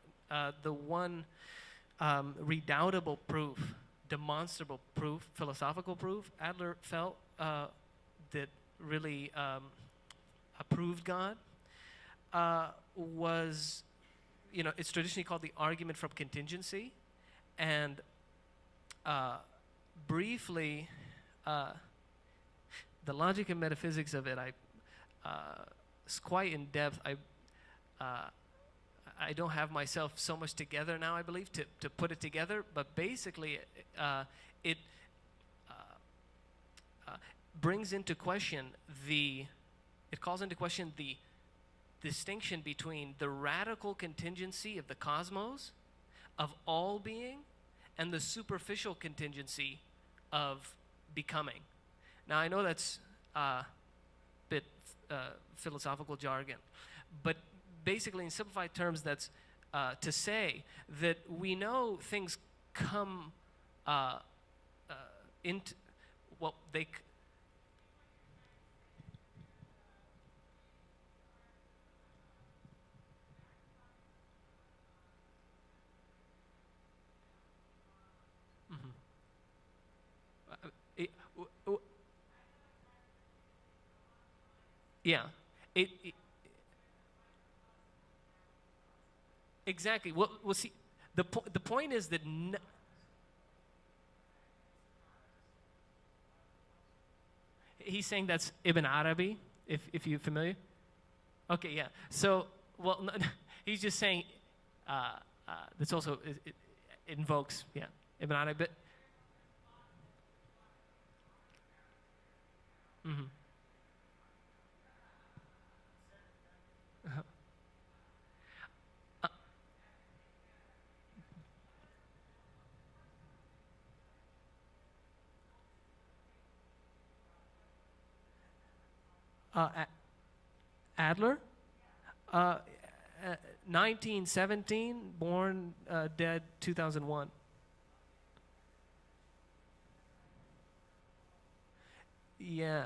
the one redoubtable proof, demonstrable proof, philosophical proof, Adler felt that really approved God was, it's traditionally called the argument from contingency. And briefly, the logic and metaphysics of it, it's quite in depth. I don't have myself so much together now, I believe, to put it together. But basically, it brings into question it calls into question the distinction between the radical contingency of the cosmos, of all being, and the superficial contingency of becoming. Now, I know that's a bit philosophical jargon, but basically, in simplified terms, that's to say that we know things come into, well, they... Yeah, exactly. Well, see, the point is that he's saying that's Ibn Arabi, if you're familiar. Okay, yeah. So, well, no, he's just saying that's also it invokes, yeah, Ibn Arabi. But, mm-hmm. Adler? 1917, born, dead 2001. Yeah.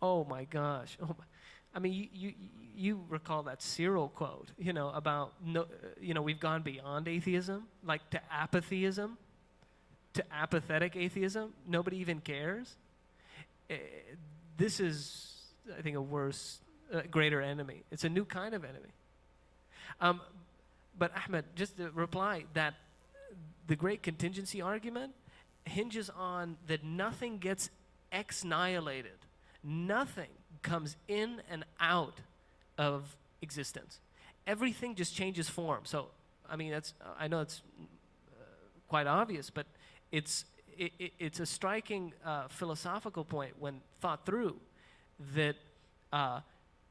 Oh my gosh. Oh my. I mean, you recall that Cyril quote, about no, we've gone beyond atheism, like to apatheism, to apathetic atheism. Nobody even cares. This is, I think, a worse, greater enemy. It's a new kind of enemy. But Ahmed, just to reply that the great contingency argument hinges on that nothing gets ex-nihilated. Nothing comes in and out of existence. Everything just changes form. So, I mean, I know it's quite obvious, but it's a striking philosophical point when thought through that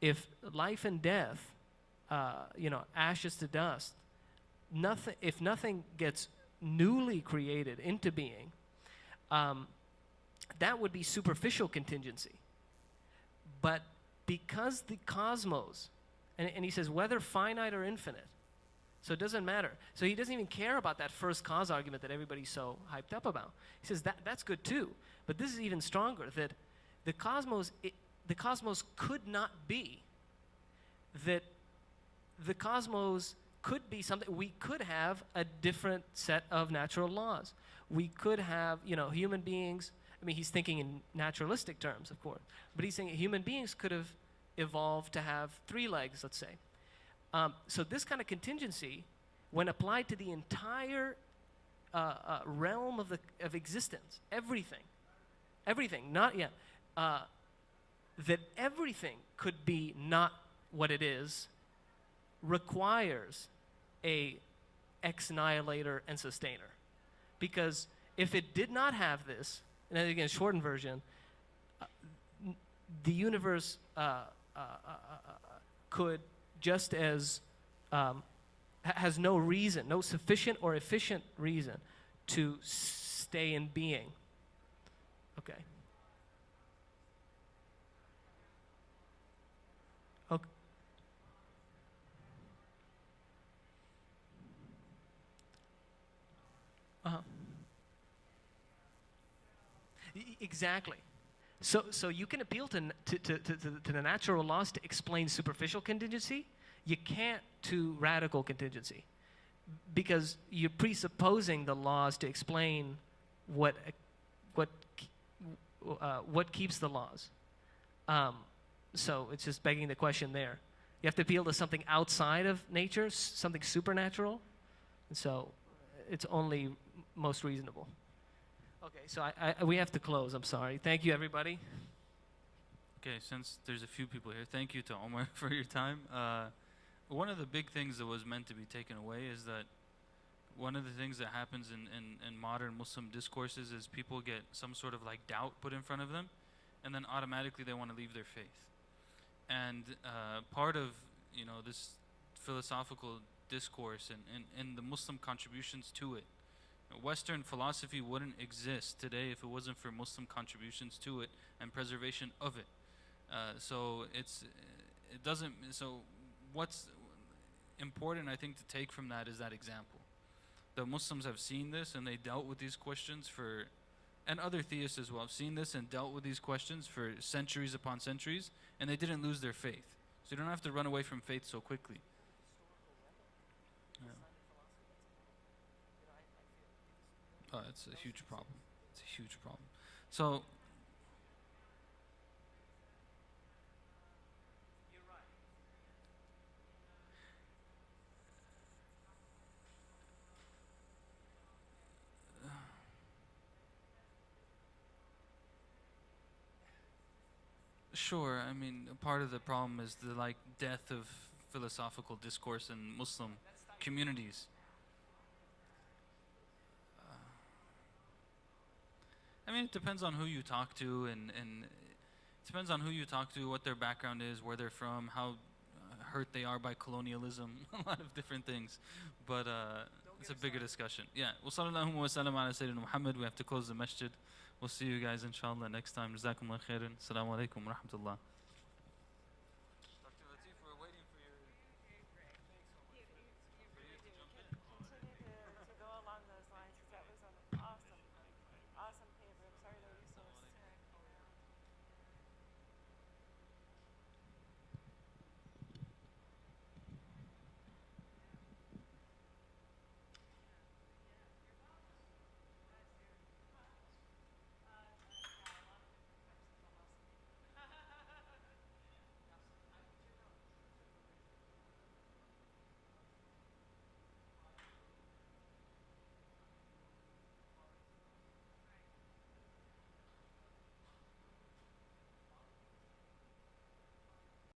if life and death, ashes to dust, if nothing gets newly created into being, that would be superficial contingency. But because the cosmos, and he says whether finite or infinite, so it doesn't matter. So he doesn't even care about that first cause argument that everybody's so hyped up about. He says that's good too, but this is even stronger, that the cosmos could not be, that the cosmos could be something. We could have a different set of natural laws. We could have, human beings. I mean, he's thinking in naturalistic terms, of course, but he's saying human beings could have evolved to have 3 legs, let's say. So this kind of contingency, when applied to the entire realm of existence, everything, that everything could be not what it is, requires a ex-nihilator and sustainer. Because if it did not have this, and again, shortened version, the universe could just as has no reason, no sufficient or efficient reason to stay in being. Okay. Okay. Uh-huh. Exactly. So you can appeal to the natural laws to explain superficial contingency. You can't to radical contingency, because you're presupposing the laws to explain what keeps the laws. So it's just begging the question there. You have to appeal to something outside of nature, something supernatural, and so it's only most reasonable. Okay, so we have to close. I'm sorry. Thank you, everybody. Okay, since there's a few people here, thank you to Omar for your time. One of the big things that was meant to be taken away is that one of the things that happens in modern Muslim discourses is people get some sort of like doubt put in front of them, and then automatically they want to leave their faith. And part of this philosophical discourse and the Muslim contributions to it, Western philosophy wouldn't exist today if it wasn't for Muslim contributions to it and preservation of it. So what's important, I think, to take from that is that example. The Muslims have seen this and they dealt with these questions and other theists as well have seen this and dealt with these questions for centuries upon centuries, and they didn't lose their faith. So you don't have to run away from faith so quickly. Yeah. Oh, it's a huge problem. It's a huge problem. So, You're right. sure, I mean, part of the problem is the death of philosophical discourse in Muslim communities. I mean, it depends on who you talk to, and it depends on who you talk to, what their background is, where they're from, how hurt they are by colonialism, a lot of different things. But Don't It's a bigger discussion. Yeah. وصلى الله وسلم على سيدنا Muhammad. We have to close the masjid. We'll see you guys inshallah next time. جزاكم الله خيرا. السلام عليكم ورحمة الله.